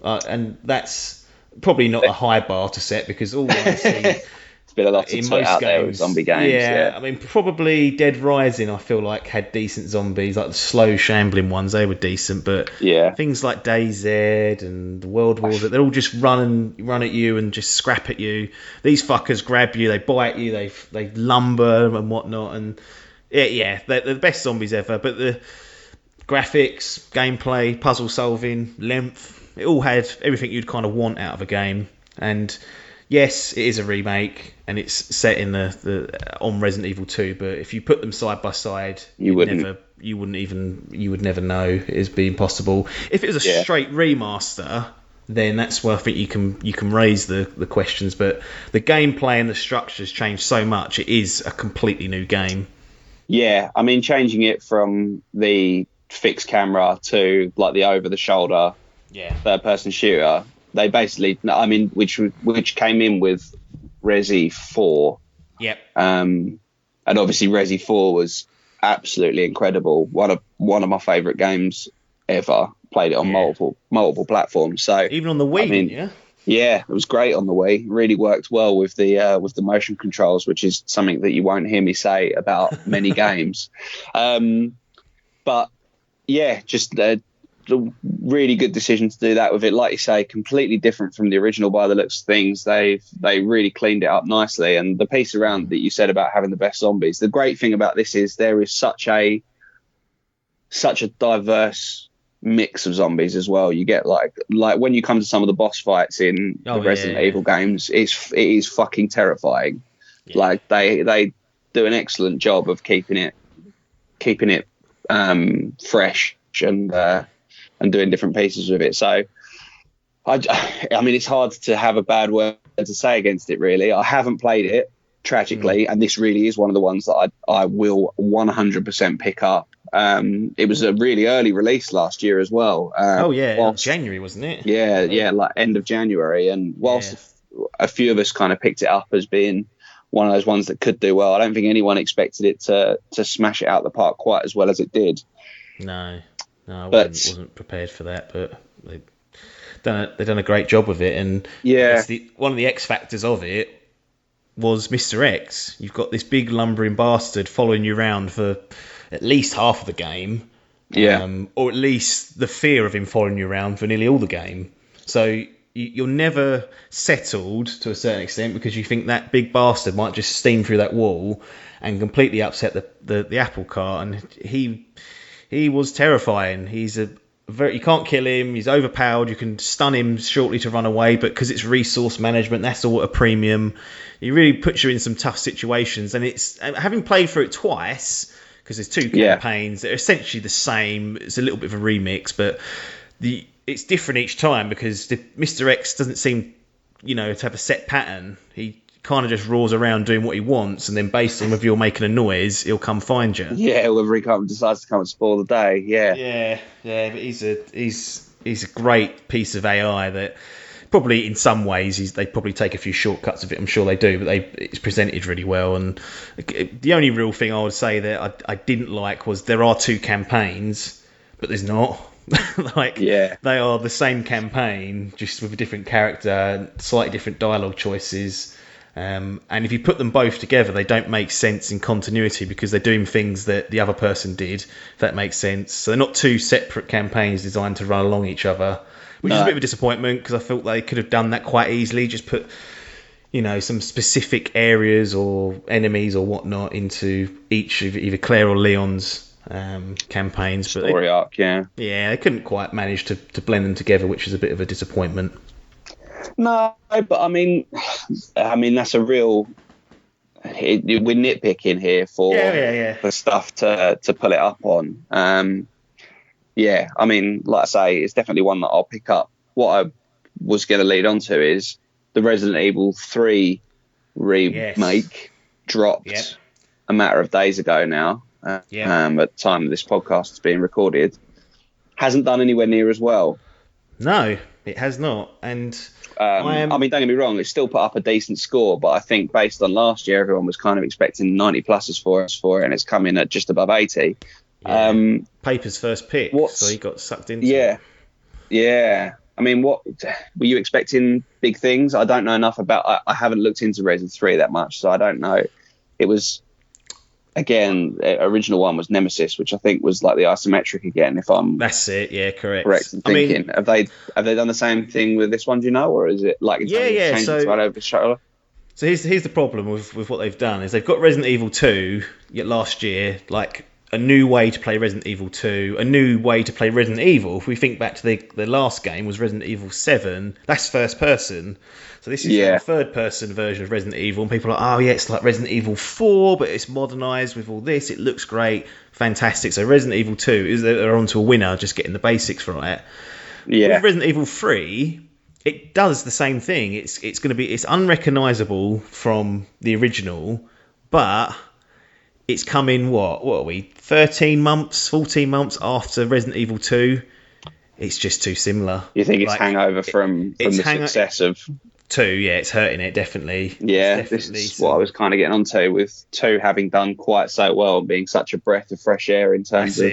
and that's probably not a high bar to set, because all I see It's been a lot to put out there with zombie games. Yeah, I mean, probably Dead Rising, I feel like, had decent zombies, like the slow shambling ones. They were decent, but things like DayZ and the World Wars, they're all just run at you and just scrap at you. These fuckers grab you, they bite you, they lumber and whatnot, and they're the best zombies ever. But the graphics, gameplay, puzzle solving, length, it all had everything you'd kind of want out of a game. And yes, it is a remake, and it's set in on Resident Evil 2. But if you put them side by side, you would never know it's being possible. If it was a straight remaster, then that's where I think you can raise the questions. But the gameplay and the structures changed so much; it is a completely new game. Yeah, I mean, changing it from the fixed camera to like the over the shoulder third person shooter. They basically, I mean, which came in with Resi 4. Yep. And obviously Resi 4 was absolutely incredible. One of my favourite games ever. Played it on multiple platforms. So even on the Wii, I mean, yeah, it was great on the Wii. Really worked well with the motion controls, which is something that you won't hear me say about many games. But yeah, just a really good decision to do that with it. Like you say, completely different from the original by the looks of things. They really cleaned it up nicely. And the piece around that you said about having the best zombies, the great thing about this is there is such a diverse mix of zombies as well. You get like when you come to some of the boss fights in the Resident Evil games, it is fucking terrifying. Like they do an excellent job of keeping it fresh and doing different pieces with it. So I mean, it's hard to have a bad word to say against it, really. I haven't played it, tragically, and this really is one of the ones that I will 100% pick up. It was a really early release last year as well. January, wasn't it? Yeah, like end of January. And whilst a few of us kind of picked it up as being one of those ones that could do well, I don't think anyone expected it to smash it out the park quite as well as it did. No, I wasn't prepared for that, but they've done a great job with it. And one of the X factors of it was Mr. X. You've got this big lumbering bastard following you around for at least half of the game, or at least the fear of him following you around for nearly all the game. So you're never settled to a certain extent, because you think that big bastard might just steam through that wall and completely upset the apple cart. And he was terrifying. You can't kill him. He's overpowered. You can stun him shortly to run away, but because it's resource management, that's all at a premium. He really puts you in some tough situations. And it's, having played through it twice, because there's two campaigns that are essentially the same. It's a little bit of a remix, but it's different each time, because Mr. X doesn't seem, to have a set pattern. He kind of just roars around doing what he wants, and then based on whether you're making a noise, he'll come find you. Yeah, whether he decides to come and spoil the day. Yeah. But he's a great piece of AI that probably in some ways they probably take a few shortcuts of it. I'm sure they do, but it's presented really well. And the only real thing I would say that I didn't like was there are two campaigns, but there's not. They are the same campaign, just with a different character, slightly different dialogue choices. And if you put them both together, they don't make sense in continuity, because they're doing things that the other person did, if that makes sense. So they're not two separate campaigns designed to run along each other, which is a bit of a disappointment, because I felt they could have done that quite easily. Just put, some specific areas or enemies or whatnot into each of either Claire or Leon's campaigns. Story arc, yeah. Yeah, they couldn't quite manage to blend them together, which is a bit of a disappointment. No, but I mean that's a real. We're nitpicking here for stuff to pull it up on. I mean, like I say, it's definitely one that I'll pick up. What I was going to lead on to is the Resident Evil 3 remake dropped a matter of days ago now. At the time that this podcast is being recorded, hasn't done anywhere near as well. No, it has not. And I mean, don't get me wrong, it's still put up a decent score, but I think based on last year, everyone was kind of expecting 90 pluses for it, and it's come in at just above 80. Yeah. Paper's first pick, so he got sucked into it. Yeah. I mean, what were you expecting? Big things? I don't know enough about. I haven't looked into Resident 3 that much, so I don't know. It was, again, the original one was Nemesis, which I think was like the isometric again. That's it. Yeah, correct. Correct in thinking. Have they done the same thing with this one? Do you know, or is it like changed it right over the shoulder? So here's the problem with what they've done is they've got Resident Evil 2 last year, like a new way to play Resident Evil 2, a new way to play Resident Evil. If we think back to the last game was Resident Evil 7, that's first person. So this is a third person version of Resident Evil, and people are like, oh yeah, it's like Resident Evil 4, but it's modernised with all this, it looks great, fantastic. So Resident Evil 2 they're onto a winner, just getting the basics right. Yeah. With Resident Evil 3, it does the same thing. It's unrecognisable from the original, but it's coming, what are we, 13 months, 14 months after Resident Evil 2. It's just too similar. You think it's hangover from the success of 2? Yeah, it's hurting it, definitely. Yeah, this is what I was kind of getting onto with 2 having done quite so well, being such a breath of fresh air in terms of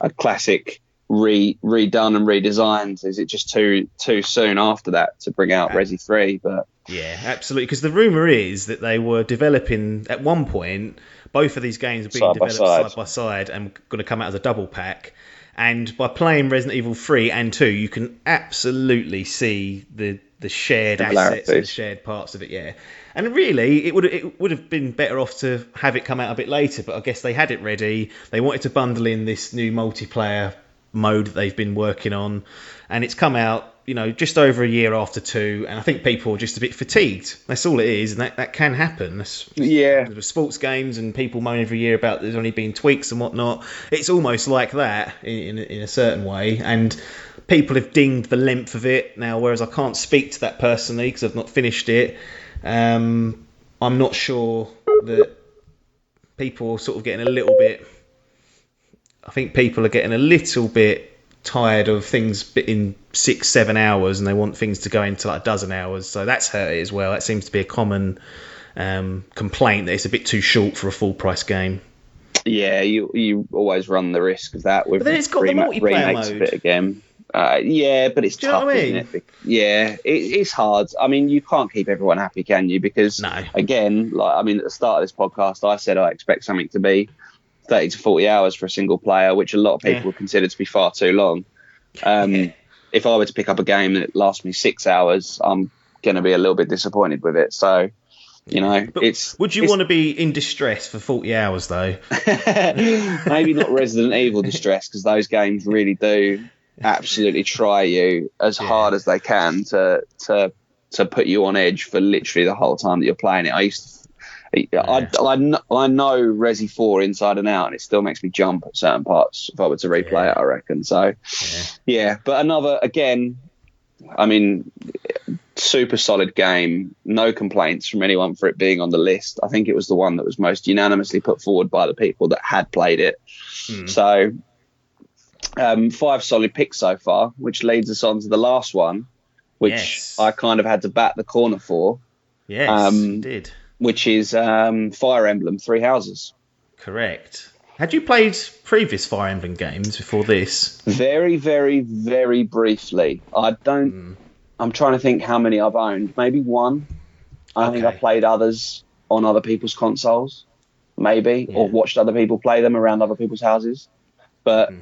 a classic redone and redesigned. Is it just too soon after that to bring out Resi 3? But yeah, absolutely, because the rumour is that they were developing at one point. Both of these games are being developed side by side and going to come out as a double pack. And by playing Resident Evil 3 and 2, you can absolutely see the shared assets and the shared parts of it. Yeah, and really, it would have been better off to have it come out a bit later. But I guess they had it ready. They wanted to bundle in this new multiplayer mode that they've been working on, and it's come out, just over a year after 2, and I think people are just a bit fatigued. That's all it is, and that can happen. There's sports games, and people moan every year about there's only been tweaks and whatnot. It's almost like that in a certain way, and people have dinged the length of it now, whereas I can't speak to that personally because I've not finished it. I'm not sure that people are sort of getting a little bit... I think people are getting a little bit tired of things in 6-7 hours, and they want things to go into like a dozen hours. So that's hurt it as well. That seems to be a common complaint, that it's a bit too short for a full price game. Yeah, you always run the risk of that with, but then it's got the multiplayer mode of it again. But it's tough, isn't it? Yeah, it's hard. I mean, you can't keep everyone happy, can you? Because again, at the start of this podcast, I said I expect something to be 30 to 40 hours for a single player, which a lot of people consider to be far too long. If I were to pick up a game that lasts me 6 hours, I'm going to be a little bit disappointed with it. So, but would you want to be in distress for 40 hours, though? Maybe not Resident Evil distress, because those games really do absolutely try you as hard as they can to put you on edge for literally the whole time that you're playing it. I know Resi 4 inside and out, and it still makes me jump at certain parts if I were to replay it, I reckon. So, but another, again, I mean, super solid game. No complaints from anyone for it being on the list. I think it was the one that was most unanimously put forward by the people that had played it. So, 5 solid picks so far, which leads us on to the last one, which I kind of had to bat the corner for. Yes, you did. Which is Fire Emblem 3 Houses. Correct. Had you played previous Fire Emblem games before this? Very, very, very briefly. I'm trying to think how many I've owned. Maybe one. I think I played others on other people's consoles, maybe, or watched other people play them around other people's houses. But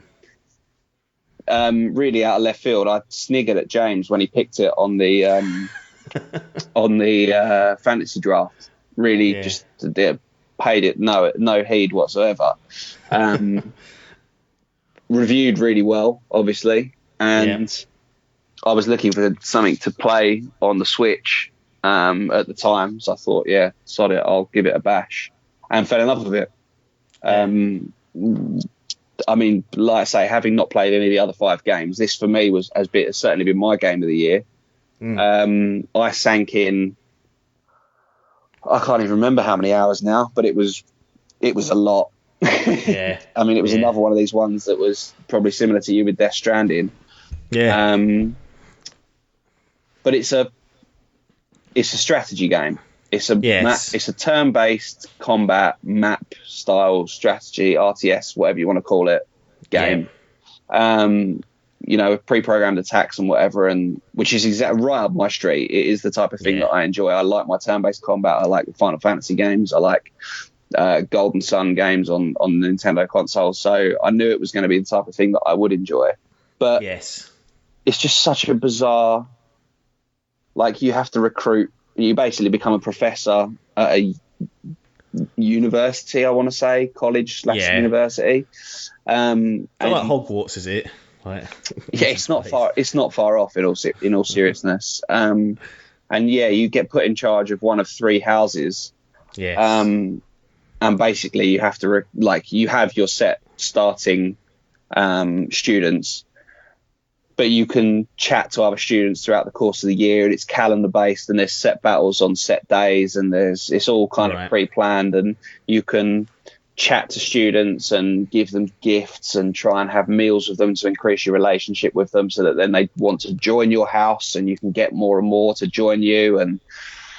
really out of left field, I sniggered at James when he picked it on the fantasy draft. Really just paid it no heed whatsoever. Reviewed really well, obviously, and I was looking for something to play on the Switch at the time, so I thought, sod it, I'll give it a bash, and fell in love with it. I mean, like I say, having not played any of the other 5 games, this for me has certainly been my game of the year. I sank in, I can't even remember how many hours now, but it was it was a lot. Yeah. I mean, it was another one of these ones that was probably similar to you with Death Stranding. Yeah. But it's a strategy game. It's a turn-based combat map style strategy, RTS, whatever you want to call it, game. With pre-programmed attacks and whatever, and which is exactly right up my street. It is the type of thing that I enjoy. I like my turn-based combat. I like the Final Fantasy games. I like Golden Sun games on Nintendo consoles. So I knew it was going to be the type of thing that I would enjoy. But it's just such a bizarre. Like, you have to recruit. You basically become a professor at a university. I want to say college/university. Like Hogwarts, is it? It's not far. It's not far off in all seriousness. And you get put in charge of one of three houses. And basically you have to you have your set starting students, but you can chat to other students throughout the course of the year, and it's calendar based, and there's set battles on set days, and it's all kind of pre-planned, and you can chat to students and give them gifts and try and have meals with them to increase your relationship with them, so that then they want to join your house, and you can get more and more to join you. And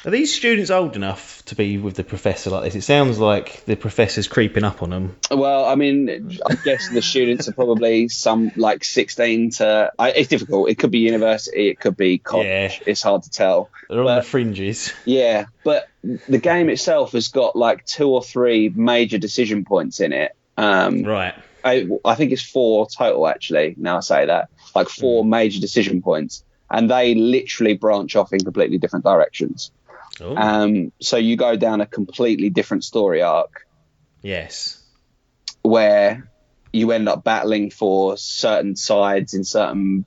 are these students old enough to be with the professor like this? It sounds like the professor's creeping up on them. Well, I mean, I guess the students are probably some 16 to... it's difficult. It could be university, it could be college. Yeah. It's hard to tell. They're on the fringes. Yeah, but the game itself has got 2 or 3 major decision points in it. Right. I think it's 4 total, actually, now I say that. 4 major decision points. And they literally branch off in completely different directions. So you go down a completely different story arc. Yes. Where you end up battling for certain sides in certain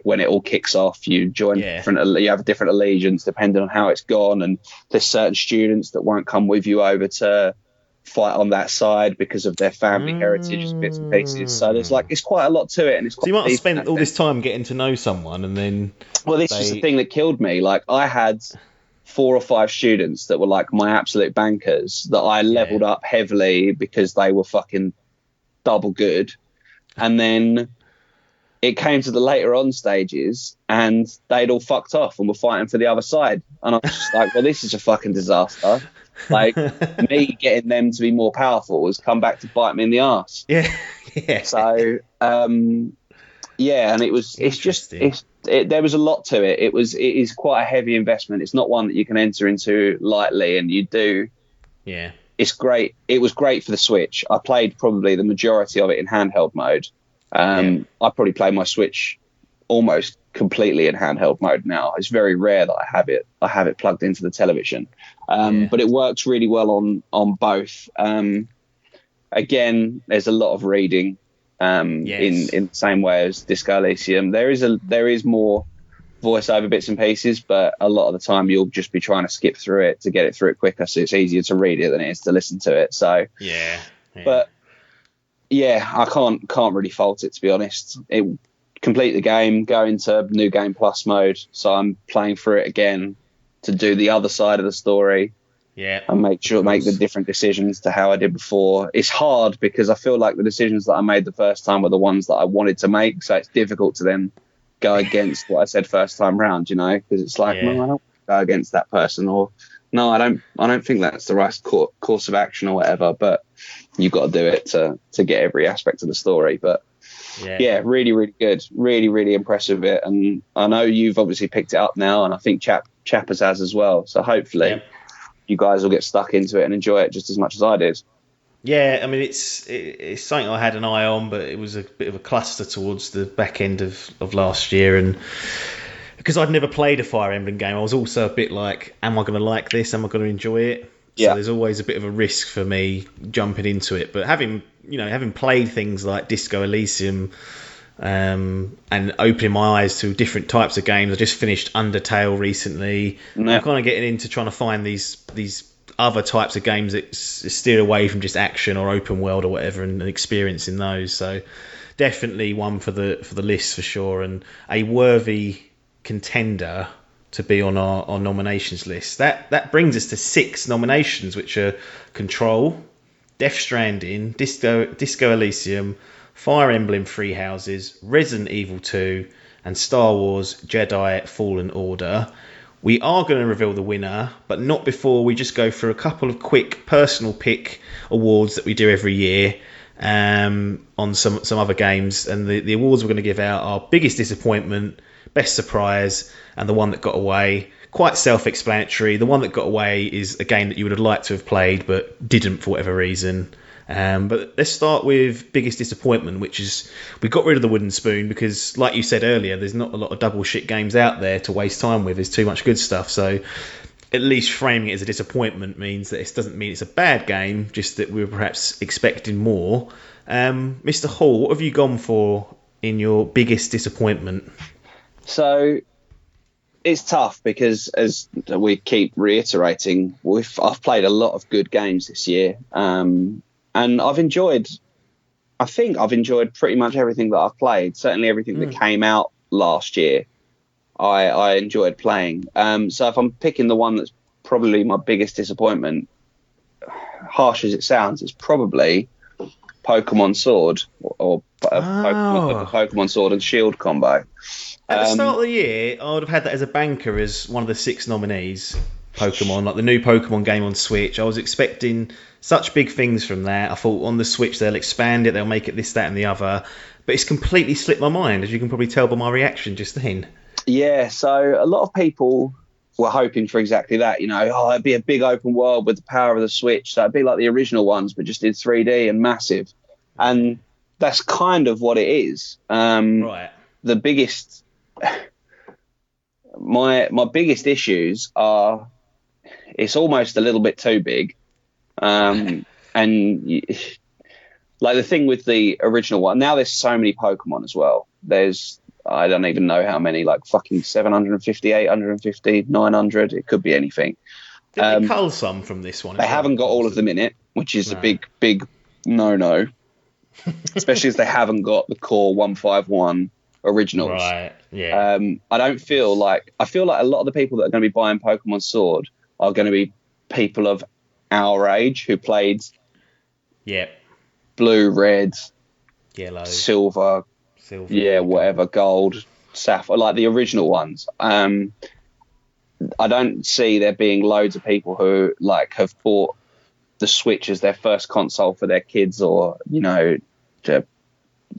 when it all kicks off, you join you have a different allegiance depending on how it's gone, and there's certain students that won't come with you over to fight on that side because of their family heritage and bits and pieces. So there's it's quite a lot to it, and it's quite. So you might have spent all this time getting to know someone, and then this is the thing that killed me. I had 4 or 5 students that were my absolute bankers that I leveled up heavily because they were fucking double good. And then it came to the later on stages and they'd all fucked off and were fighting for the other side. And I was just well, this is a fucking disaster. Me getting them to be more powerful has come back to bite me in the arse. Yeah. So, and there was a lot to it. It is quite a heavy investment. It's not one that you can enter into lightly, and you do. Yeah. It's great. It was great for the Switch. I played probably the majority of it in handheld mode. I probably play my Switch almost completely in handheld mode now. It's very rare that I have it plugged into the television. But it works really well on both. Again, there's a lot of reading. In the same way as Disco Elysium, there is more voiceover bits and pieces, but a lot of the time you'll just be trying to skip through it to get it through it quicker, so it's easier to read it than it is to listen to it. So but I can't really fault it, to be honest. It complete the game, go into New Game Plus mode, so I'm playing through it again to do the other side of the story. And make the different decisions to how I did before. It's hard because I feel like the decisions that I made the first time were the ones that I wanted to make, so it's difficult to then go against what I said first time round, because it's no, I don't go against that person, or no, I don't think that's the right course of action or whatever, but you've got to do it to get every aspect of the story. But really, really good, really, really impressive with it, and I know you've obviously picked it up now, and I think Chappers has as well, so hopefully you guys will get stuck into it and enjoy it just as much as I did. Yeah, I mean, it's something I had an eye on, but it was a bit of a cluster towards the back end of last year, and because I'd never played a Fire Emblem game, I was also a bit like, am I going to like this? Am I going to enjoy it? So there's always a bit of a risk for me jumping into it. But having played things like Disco Elysium, and opening my eyes to different types of games. I just finished Undertale recently. I'm kind of getting into trying to find these other types of games that steer away from just action or open world or whatever, and experiencing those. So definitely one for the list for sure, and a worthy contender to be on our nominations list. That brings us to 6 nominations, which are Control, Death Stranding, Disco Elysium, Fire Emblem Three Houses, Resident Evil 2, and Star Wars Jedi Fallen Order. We are going to reveal the winner, but not before we just go through a couple of quick personal pick awards that we do every year on some other games. And the awards we're going to give out are biggest disappointment, best surprise, and the one that got away. Quite self-explanatory. The one that got away is a game that you would have liked to have played but didn't for whatever reason. But let's start with biggest disappointment, which is we got rid of the wooden spoon because, like you said earlier, there's not a lot of double shit games out there to waste time with. There's too much good stuff. So at least framing it as a disappointment means that it doesn't mean it's a bad game, just that we were perhaps expecting more. Mr. Hall, what have you gone for in your biggest disappointment? So it's tough because, as we keep reiterating, I've played a lot of good games this year, and I think I've enjoyed pretty much everything that I've played. Certainly everything that came out last year, I enjoyed playing. So if I'm picking the one that's probably my biggest disappointment, harsh as it sounds, it's probably Pokemon Sword or Pokemon Sword and Shield combo. At the start of the year, I would have had that as a banker as one of the 6 nominees. Pokemon, like the new Pokemon game on Switch. I was expecting such big things from that. I thought on the Switch they'll expand it, they'll make it this, that, and the other. But it's completely slipped my mind, as you can probably tell by my reaction just then. Yeah, so a lot of people were hoping for exactly that. It'd be a big open world with the power of the Switch. So it'd be like the original ones, but just in 3D and massive. And that's kind of what it is. Right. The biggest... My biggest issues are it's almost a little bit too big, and like the thing with the original one. Now there's so many Pokemon as well. There's I don't even know how many, like fucking 750, 850, 900. It could be anything. Did they cull some from this one? They haven't got all of them in it, which is a big no. Especially as they haven't got the core 151 originals. Right. Yeah. I feel like a lot of the people that are going to be buying Pokemon Sword are going to be people of our age who played blue, red, yellow, silver, whatever, gold, sapphire, like the original ones. I don't see there being loads of people who have bought the Switch as their first console for their kids or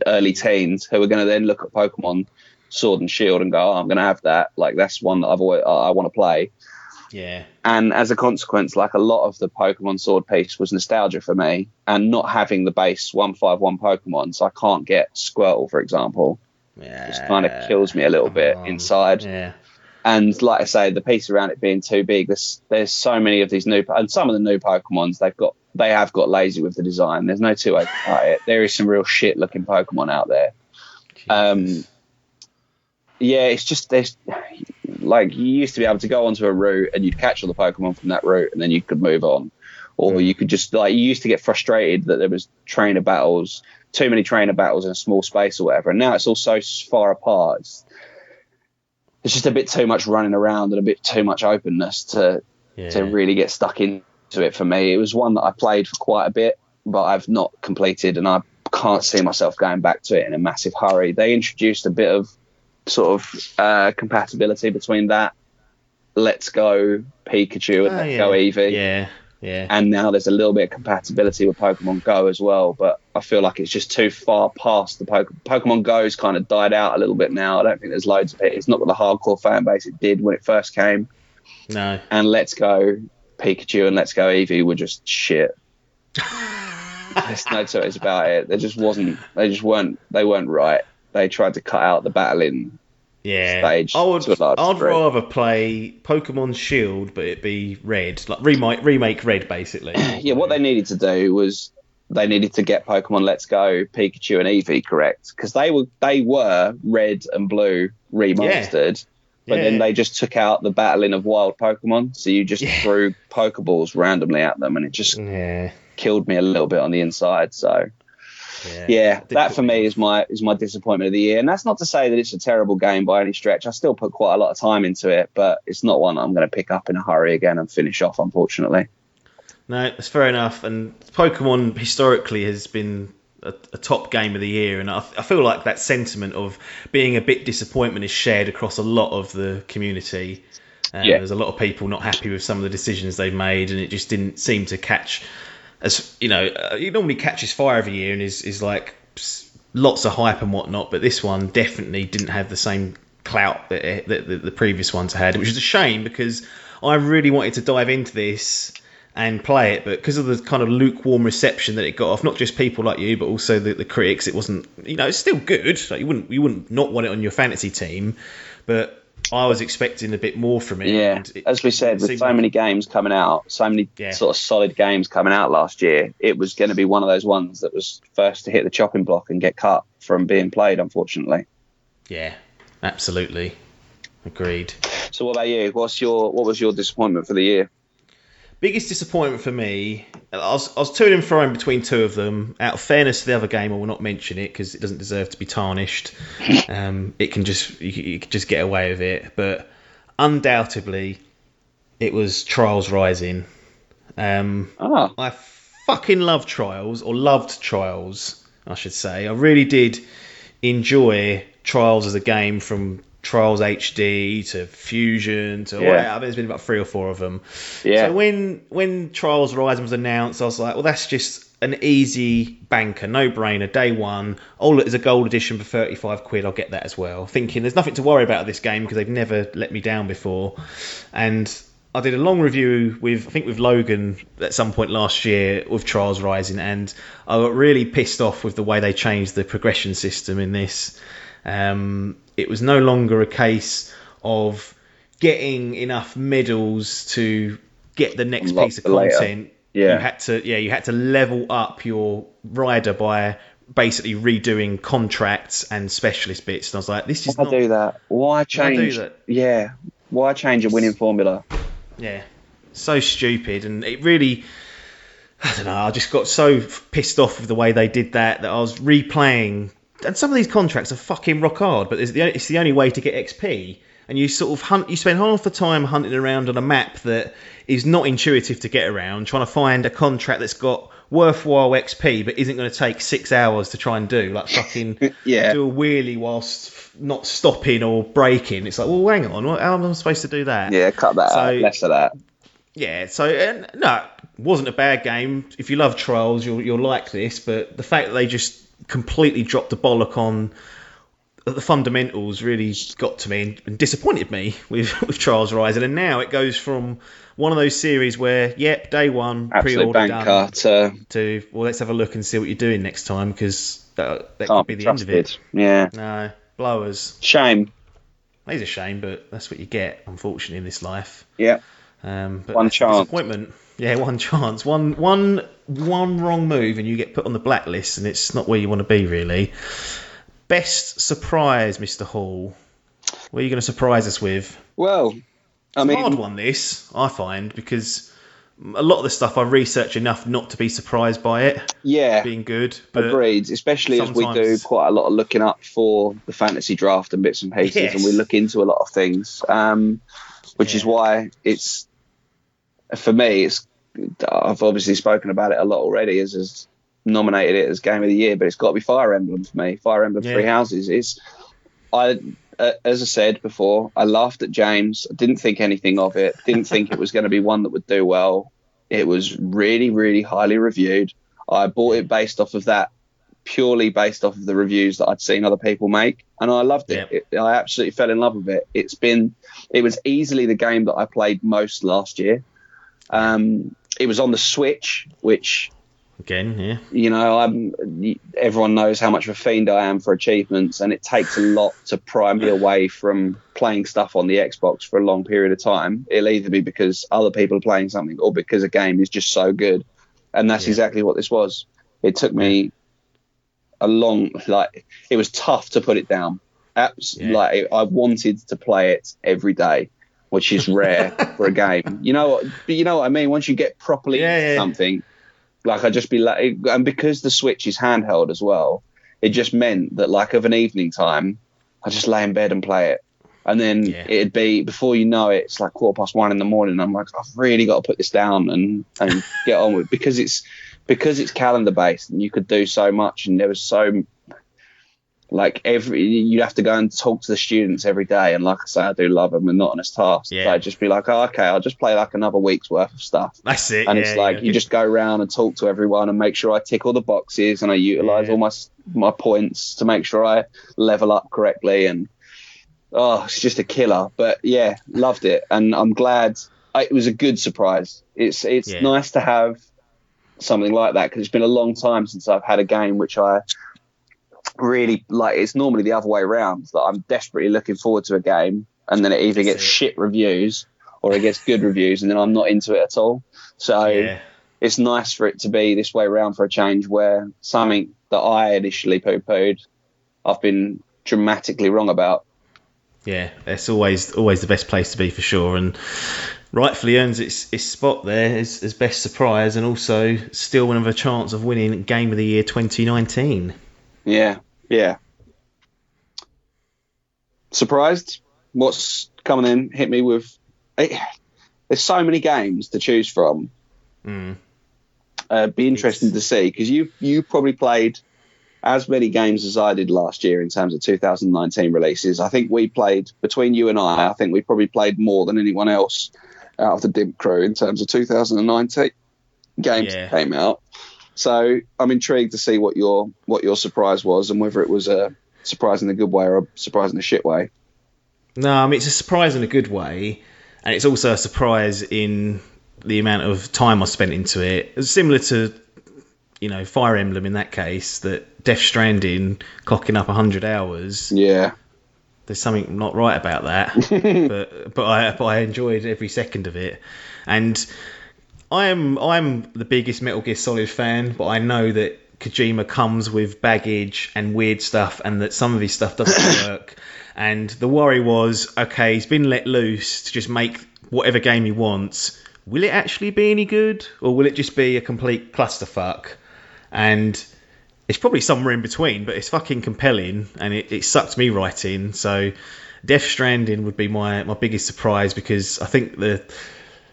early teens who are going to then look at Pokemon Sword and Shield and go, I'm going to have that. Like, that's one that I want to play. Yeah. And as a consequence, a lot of the Pokemon Sword piece was nostalgia for me, and not having the base 151 Pokemon, so I can't get Squirtle, for example. Yeah. Just kind of kills me a little bit inside. Yeah. And like I say, the piece around it being too big, there's so many of these and some of the new Pokemons, they have got lazy with the design. There's no two ways about it. There is some real shit looking Pokemon out there. It's just you used to be able to go onto a route and you'd catch all the Pokemon from that route and then you could move on, or you could just you used to get frustrated that there was too many trainer battles in a small space or whatever. And now it's all so far apart. It's just a bit too much running around and a bit too much openness to really get stuck into it for me. It was one that I played for quite a bit, but I've not completed, and I can't see myself going back to it in a massive hurry. They introduced a bit of sort of compatibility between that Let's Go Pikachu and Let's Go Eevee. Yeah. And now there's a little bit of compatibility with Pokemon Go as well, but I feel like it's just too far past the Pokemon Go's kind of died out a little bit now. I don't think there's loads of it. It's not got the hardcore fan base it did when it first came. No. And Let's Go Pikachu and Let's Go Eevee were just shit. There's no two ways about it. They weren't right. They tried to cut out the battling stage. I'd rather play Pokemon Shield, but it be red, like remake red, basically. Yeah, what they needed to do was they needed to get Pokemon Let's Go Pikachu and Eevee correct, because they were red and blue remastered, but then they just took out the battling of wild Pokemon, so you just threw Pokeballs randomly at them, and it just killed me a little bit on the inside. So. That for me is my disappointment of the year. And that's not to say that it's a terrible game by any stretch. I still put quite a lot of time into it, but it's not one I'm going to pick up in a hurry again and finish off, unfortunately. No, that's fair enough. And Pokemon historically has been a top game of the year, and I feel like that sentiment of being a bit disappointment is shared across a lot of the community. There's a lot of people not happy with some of the decisions they've made, and it just didn't seem to catch. As you know, it normally catches fire every year and is like lots of hype and whatnot, but this one definitely didn't have the same clout that the previous ones had, which is a shame because I really wanted to dive into this and play it, but because of the kind of lukewarm reception that it got off, not just people like you, but also the critics, it wasn't, it's still good. Like you wouldn't not want it on your fantasy team, but I was expecting a bit more from it. Yeah, as we said, with so many games coming out, so many sort of solid games coming out last year, it was going to be one of those ones that was first to hit the chopping block and get cut from being played, unfortunately. Yeah, absolutely. Agreed. So what about you? What was your disappointment for the year? Biggest disappointment for me, I was to and fro between two of them. Out of fairness to the other game, I will not mention it because it doesn't deserve to be tarnished. It can you can just get away with it. But undoubtedly, it was Trials Rising. I fucking love Trials, or loved Trials, I should say. I really did enjoy Trials as a game, from Trials HD to Fusion to there's been about 3 or 4 of them. So when Trials Rising was announced, I was like, well, that's just an easy banker, no brainer, day one. Oh, look, there's a gold edition for 35 quid, I'll get that as well. Thinking there's nothing to worry about with this game because they've never let me down before. And I did a long review with Logan at some point last year with Trials Rising, and I got really pissed off with the way they changed the progression system in this. It was no longer a case of getting enough medals to get the next piece of content. You had to level up your rider by basically redoing contracts and specialist bits. And I was like, this is Why do that? Why change? Yeah. Why change a winning formula? Yeah. So stupid, and it really, I don't know, I just got so pissed off with the way they did that I was replaying. And some of these contracts are fucking rock hard, but it's the only way to get XP. And you sort of you spend half the time hunting around on a map that is not intuitive to get around, trying to find a contract that's got worthwhile XP, but isn't going to take 6 hours to try and do. Like fucking do a wheelie whilst not stopping or braking. It's like, well, hang on, how am I supposed to do that? Yeah, cut that out, less of that. Yeah, so no, it wasn't a bad game. If you love Trials, you'll like this, but the fact that they just completely dropped the bollock on the fundamentals really got to me and disappointed me with Trials Rising. And now it goes from one of those series where, day one, absolute pre-order banker, done, to, well, let's have a look and see what you're doing next time, because that could be the end of it. Yeah. No, blowers. Shame. It is a shame, but that's what you get, unfortunately, in this life. Yeah. But one chance. Disappointment. Yeah, one chance. One wrong move and you get put on the blacklist, and it's not where you want to be, really. Best surprise, Mr. Hall. What are you going to surprise us with? Well, it's a hard one, this, I find, because a lot of the stuff I research enough not to be surprised by it. Yeah. Being good. But agreed. Especially as we do quite a lot of looking up for the fantasy draft and bits and pieces, and we look into a lot of things, which is why it's, for me, I've obviously spoken about it a lot already, as nominated it as Game of the Year, but it's got to be Fire Emblem for me. Fire Emblem Three Houses. As I said before, I laughed at James. I didn't think anything of it. Didn't think it was going to be one that would do well. It was really, really highly reviewed. I bought it purely based off of the reviews that I'd seen other people make, and I loved it. I absolutely fell in love with it. It was easily the game that I played most last year. It was on the Switch, which, again, everyone knows how much of a fiend I am for achievements, and it takes a lot to pry me away from playing stuff on the Xbox for a long period of time. It'll either be because other people are playing something or because a game is just so good, and that's exactly what this was. It took me it was tough to put it down. I wanted to play it every day, which is rare for a game. You know what I mean? Once you get properly into something, I'd just be like, and because the Switch is handheld as well, it just meant that of an evening time, I just lay in bed and play it. And then it'd be, before you know it, it's like 1:15 in the morning. I'm like, I've really got to put this down and get on with it, because it's calendar based and you could do so much, and there was so, like, you'd have to go and talk to the students every day, and like I say, I do love a monotonous task. So I'd just be like, oh, okay, I'll just play like another week's worth of stuff. That's it. And it's like, you just go around and talk to everyone and make sure I tick all the boxes and I utilize all my points to make sure I level up correctly. And it's just a killer. But yeah, loved it, and I'm glad. It was a good surprise. It's nice to have something like that, because it's been a long time since I've had a game which I really like. It's normally the other way around, that I'm desperately looking forward to a game and then it either gets shit reviews or it gets good reviews and then I'm not into it at all. So it's nice for it to be this way around for a change, where something that I initially poo-pooed, I've been dramatically wrong about. Yeah, it's always the best place to be, for sure, and rightfully earns its spot there as best surprise, and also still another chance of winning Game of the Year 2019. Yeah. Surprised? What's coming in? Hit me with... There's so many games to choose from. Be interesting to see, because you probably played as many games as I did last year in terms of 2019 releases. I think we played, between you and I think we probably played more than anyone else out of the DIMP crew in terms of 2019 games that came out. So I'm intrigued to see what your surprise was, and whether it was a surprise in a good way or a surprise in a shit way. No, I mean, it's a surprise in a good way, and it's also a surprise in the amount of time I spent into it. It's similar to, Fire Emblem in that case, that Death Stranding clocking up 100 hours. Yeah. There's something not right about that, but I enjoyed every second of it, and I'm the biggest Metal Gear Solid fan, but I know that Kojima comes with baggage and weird stuff, and that some of his stuff doesn't work. And the worry was, okay, he's been let loose to just make whatever game he wants. Will it actually be any good, or will it just be a complete clusterfuck? And it's probably somewhere in between, but it's fucking compelling, and it sucked me right in. So Death Stranding would be my biggest surprise, because I think the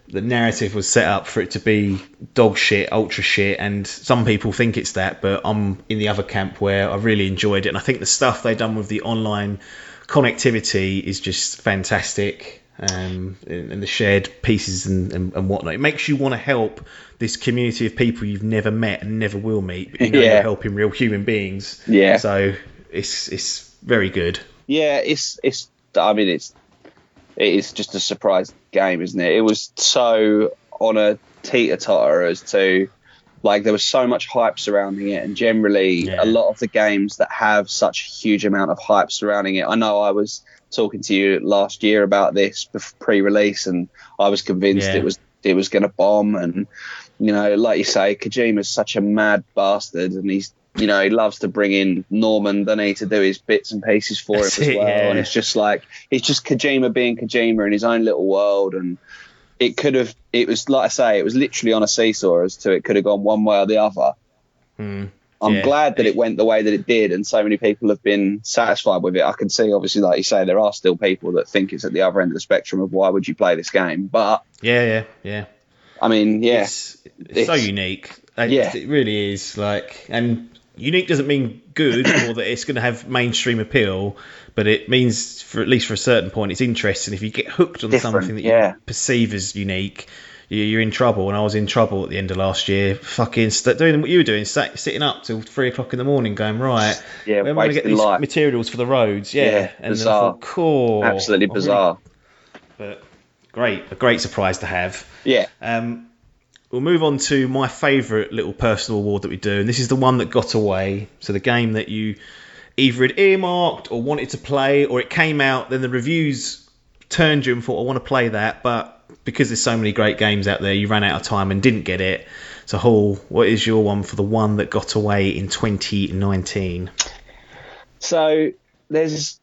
narrative was set up for it to be dog shit, ultra shit, and some people think it's that, but I'm in the other camp where I really enjoyed it, and I think the stuff they've done with the online connectivity is just fantastic. And the shared pieces and whatnot. It makes you want to help this community of people you've never met and never will meet, but you're helping real human beings. Yeah. So it's very good. Yeah, it is just a surprise game, isn't it? It was so on a teeter-totter as to, like, there was so much hype surrounding it, and generally a lot of the games that have such a huge amount of hype surrounding it. I know I was talking to you last year about this pre-release, and I was convinced it was going to bomb. And like you say, Kojima's such a mad bastard, and he's he loves to bring in Norman, doesn't he, to do his bits and pieces for him as well. Yeah. And it's just Kojima being Kojima in his own little world. And it was like I say, it was literally on a seesaw as to it could have gone one way or the other. I'm glad that it went the way that it did, and so many people have been satisfied with it. I can see, obviously, like you say, there are still people that think it's at the other end of the spectrum of why would you play this game. But yeah. I mean, it's so unique. It really is. And unique doesn't mean good or that it's going to have mainstream appeal, but it means, for at least for a certain point, it's interesting. If you get hooked on something that you perceive as unique, you're in trouble. And I was in trouble at the end of last year, fucking doing what you were doing, sitting up till 3 o'clock in the morning, going, right, where am I going to get these materials for the roads? And bizarre. Then I thought, cool, absolutely bizarre, but a great surprise to have. We'll move on to my favourite little personal award that we do, and this is the one that got away. So the game that you either had earmarked or wanted to play, or it came out, then the reviews turned you and thought, I want to play that, but because there's so many great games out there, you ran out of time and didn't get it. So Hall, what is your one for the one that got away in 2019? So there's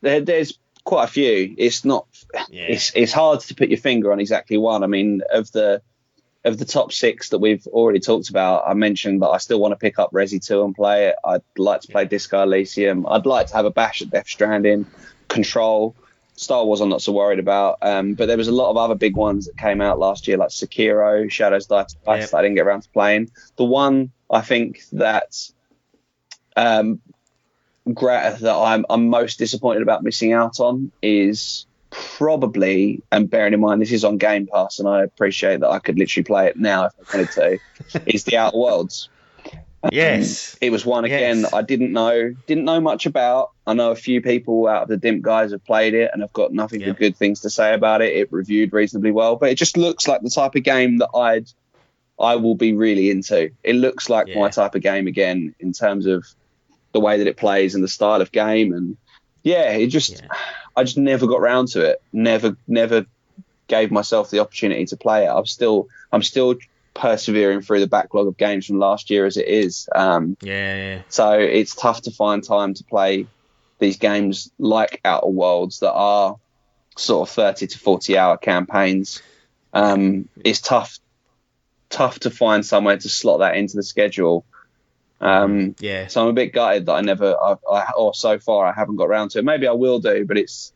quite a few. It's not. It's hard to put your finger on exactly one. I mean, of the top 6 that we've already talked about, I mentioned that I still want to pick up Resi 2 and play it. I'd like to play Disco Elysium. I'd like to have a bash at Death Stranding. Control Star Wars I'm not so worried about. But there was a lot of other big ones that came out last year, like Sekiro, Shadows Die Twice, that I didn't get around to playing. The one I think that that I'm most disappointed about missing out on is probably, and bearing in mind this is on Game Pass, and I appreciate that I could literally play it now if I wanted to, is the Outer Worlds. Yes, it was one again that I didn't know much about. I know a few people out of the DIMP guys have played it and have got nothing but good things to say about it. It reviewed reasonably well, but it just looks like the type of game that I will be really into. It looks like my type of game again in terms of the way that it plays and the style of game, and I just never got round to it. Never gave myself the opportunity to play it. I'm still persevering through the backlog of games from last year as it is. So it's tough to find time to play these games like Outer Worlds that are sort of 30 to 40 hour campaigns. It's tough to find somewhere to slot that into the schedule. So I'm a bit gutted that so far I haven't got around to it. Maybe I will do, but it's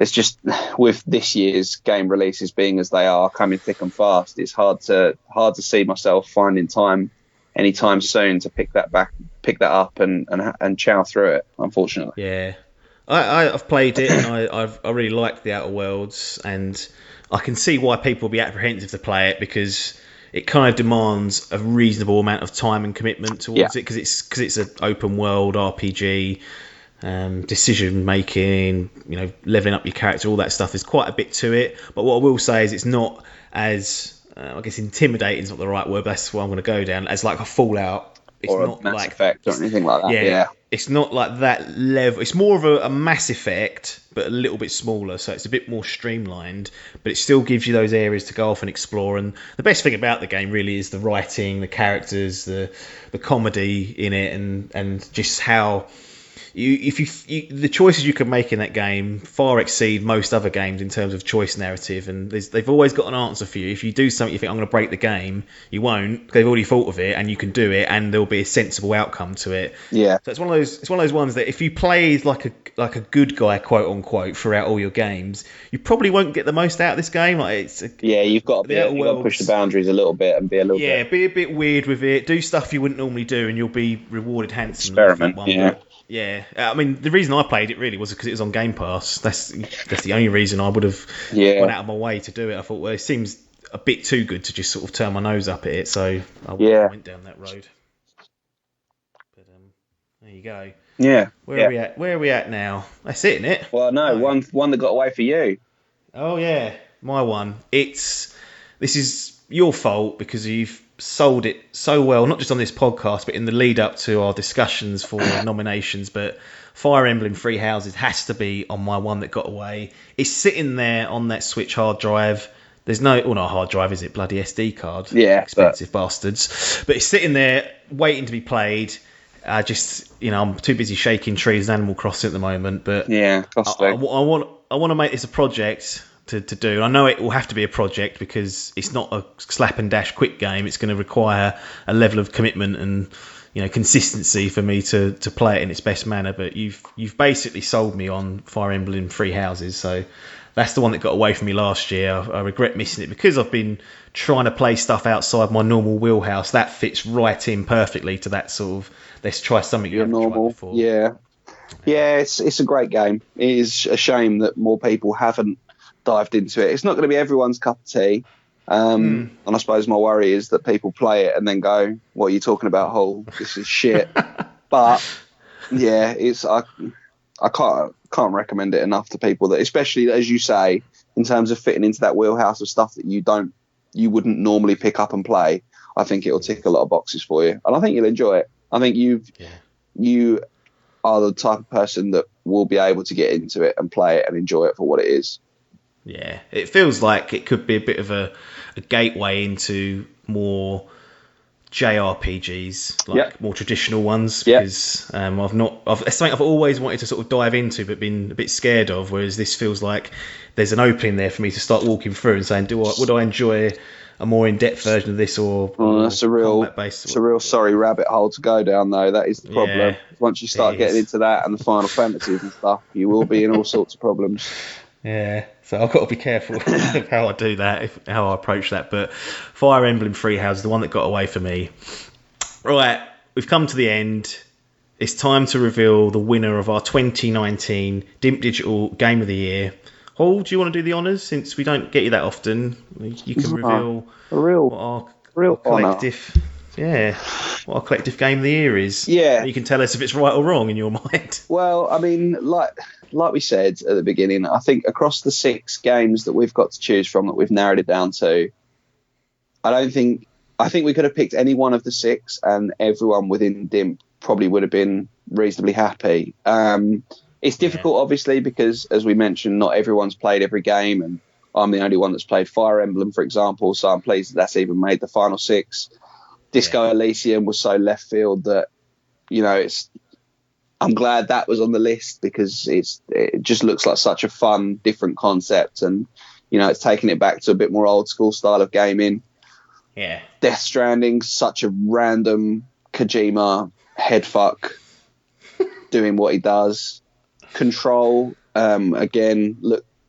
just with this year's game releases being as they are, coming thick and fast, it's hard to see myself finding time anytime soon to pick that up and chow through it, unfortunately. Yeah. I've played it, and I really liked the Outer Worlds, and I can see why people will be apprehensive to play it, because it kind of demands a reasonable amount of time and commitment towards it, because it's an open world RPG, decision making, leveling up your character, all that stuff. There's quite a bit to it. But what I will say is it's not as I guess intimidating is not the right word, but that's what I'm going to go down, as like a Fallout. It's or not a Mass like Effect or anything like that. Yeah. It's not like that level. It's more of a Mass Effect, but a little bit smaller, so it's a bit more streamlined, but it still gives you those areas to go off and explore. And the best thing about the game really is the writing, the characters, the comedy in it, and just how the choices you can make in that game far exceed most other games in terms of choice narrative, and they've always got an answer for you. If you do something you think, I'm going to break the game, you won't. They've already thought of it, and you can do it, and there'll be a sensible outcome to it. Yeah. So it's one of those ones that if you play like a good guy, quote unquote, throughout all your games, you probably won't get the most out of this game. You've got to push the boundaries a little bit and be a little bit. Be a bit weird with it. Do stuff you wouldn't normally do, and you'll be rewarded handsomely. Experiment. Yeah, I mean, the reason I played it really was because it was on Game Pass. That's the only reason I would have went out of my way to do it. I thought, well, it seems a bit too good to just sort of turn my nose up at it, so I went down that road. But there you go. Yeah. Where are we at? Where are we at now? That's it, isn't it? Well, no, one that got away for you. Oh yeah, my one. This is your fault because you've sold it so well, not just on this podcast, but in the lead up to our discussions for nominations. But Fire Emblem Three Houses has to be on my one that got away. It's sitting there on that Switch hard drive. There's not a hard drive, is it? Bloody SD card. Yeah. Expensive bastards. But it's sitting there waiting to be played. I'm too busy shaking trees and Animal Crossing at the moment. But yeah, I want to make this a project to do. And I know it will have to be a project because it's not a slap and dash quick game. It's going to require a level of commitment and consistency for me to play it in its best manner. But you've basically sold me on Fire Emblem Three Houses, so that's the one that got away from me last year. I regret missing it because I've been trying to play stuff outside my normal wheelhouse. That fits right in perfectly to that sort of let's try something you haven't tried before. Yeah, it's a great game. It is a shame that more people haven't dived into it. It's not going to be everyone's cup of tea. And I suppose my worry is that people play it and then go, what are you talking about, Hull? This is shit. But yeah, I can't recommend it enough to people that, especially as you say, in terms of fitting into that wheelhouse of stuff that you wouldn't normally pick up and play. I think it'll tick a lot of boxes for you, and I think you'll enjoy it. I think you are the type of person that will be able to get into it and play it and enjoy it for what it is. Yeah, it feels like it could be a bit of a gateway into more JRPGs, like Yep. more traditional ones, Yep. because it's something I've always wanted to sort of dive into, but been a bit scared of. Whereas this feels like there's an opening there for me to start walking through and saying, would I enjoy a more in-depth version of this, or That's a real sorry rabbit hole to go down, though. That is the problem. Yeah, Once you start getting into that and the Final Fantasies and stuff, you will be in all sorts of problems. Yeah, so I've got to be careful of how I do that, how I approach that. But Fire Emblem Three Houses is the one that got away for me. Right, we've come to the end. It's time to reveal the winner of our 2019 DIMP Digital Game of the Year. Hall, do you want to do the honours, since we don't get you that often? You can reveal what our collective, what our collective Game of the Year is. Yeah, you can tell us if it's right or wrong in your mind. Well, I mean, like we said at the beginning, I think across the 6 games that we've got to choose from, that we've narrowed it down to, I think we could have picked any one of the 6, and everyone within DIMP probably would have been reasonably happy. It's difficult, obviously, because, as we mentioned, not everyone's played every game, and I'm the only one that's played Fire Emblem, for example, so I'm pleased that's even made the final 6. Disco Elysium was so left field that, I'm glad that was on the list, because it just looks like such a fun, different concept, and, it's taking it back to a bit more old school style of gaming. Yeah. Death Stranding, such a random Kojima headfuck doing what he does. Control, again,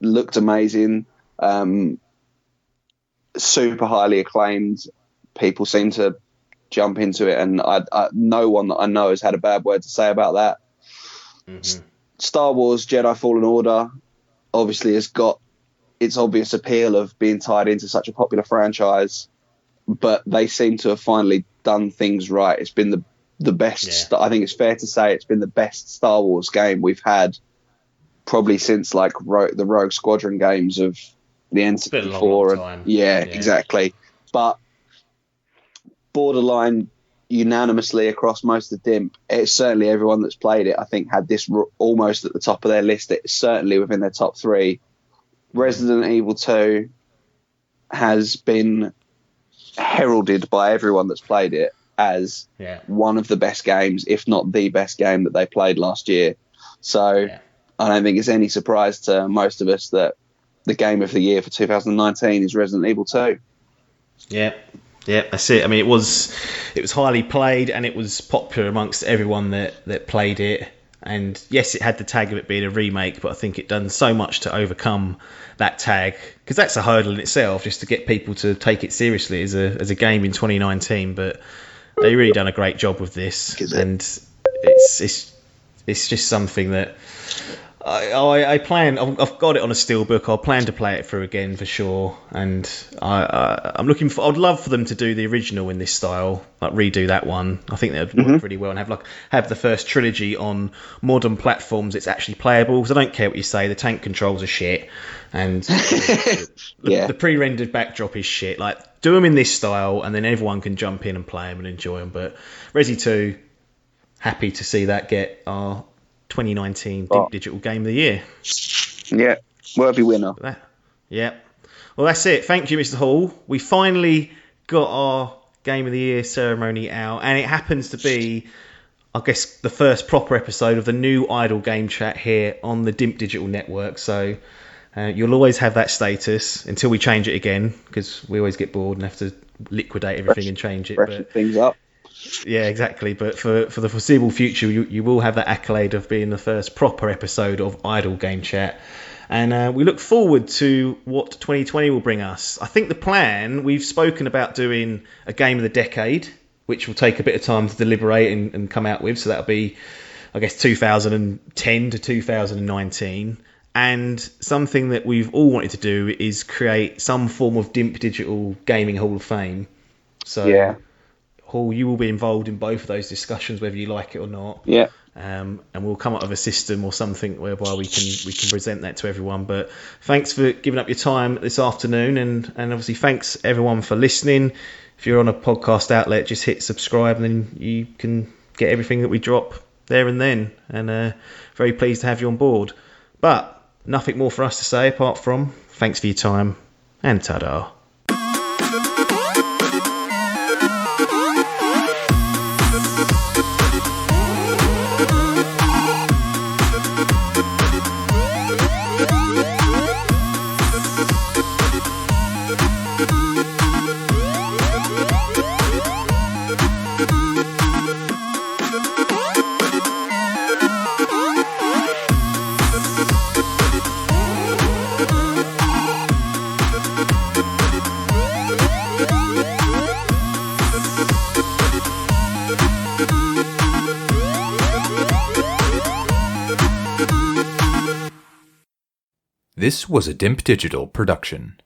looked amazing. Super highly acclaimed. People seem to jump into it, and no one that I know has had a bad word to say about that. Mm-hmm. Star Wars Jedi Fallen Order obviously has got its obvious appeal of being tied into such a popular franchise, but they seem to have finally done things right. It's been the best. I think it's fair to say it's been the best Star Wars game we've had probably since like the Rogue Squadron games of the N64. Yeah, exactly. But borderline unanimously across most of DIMP, it's certainly everyone that's played it, I think, had this almost at the top of their list. It's certainly within their top 3. Resident Evil 2 has been heralded by everyone that's played it as one of the best games, if not the best game that they played last year. So I don't think it's any surprise to most of us that the game of the year for 2019 is Resident Evil 2. Yeah, that's it. I mean, it was highly played, and it was popular amongst everyone that played it. And yes, it had the tag of it being a remake, but I think it done so much to overcome that tag, because that's a hurdle in itself, just to get people to take it seriously as a game in 2019. But they really done a great job with this, and it's just something that I plan. I've got it on a steelbook. I'll plan to play it through again for sure, and I'm looking for. I'd love for them to do the original in this style, like redo that one. I think that would work really well, and have the first trilogy on modern platforms. It's actually playable, because I don't care what you say. The tank controls are shit, and the pre-rendered backdrop is shit. Like, do them in this style, and then everyone can jump in and play them and enjoy them. But Resi 2, happy to see that get our 2019 Digital Game of the Year. Yeah, worthy winner. Yeah. Well, that's it. Thank you, Mr. Hall. We finally got our Game of the Year ceremony out, and it happens to be, I guess, the first proper episode of the new Idle Game Chat here on the DIMP Digital Network. So you'll always have that status until we change it again, because we always get bored and have to liquidate everything and change it. Freshen things up. Yeah, exactly. But for the foreseeable future, you will have that accolade of being the first proper episode of Idle Game Chat. And we look forward to what 2020 will bring us. I think the plan, we've spoken about doing a game of the decade, which will take a bit of time to deliberate and come out with. So that'll be, I guess, 2010 to 2019. And something that we've all wanted to do is create some form of DIMP Digital Gaming Hall of Fame. So Hall, you will be involved in both of those discussions, whether you like it or not. Yeah. And we'll come up with a system or something whereby we can present that to everyone. But thanks for giving up your time this afternoon, and obviously thanks everyone for listening. If you're on a podcast outlet, just hit subscribe, and then you can get everything that we drop there and then. And very pleased to have you on board. But nothing more for us to say apart from thanks for your time, and ta-da. This was a DIMP Digital production.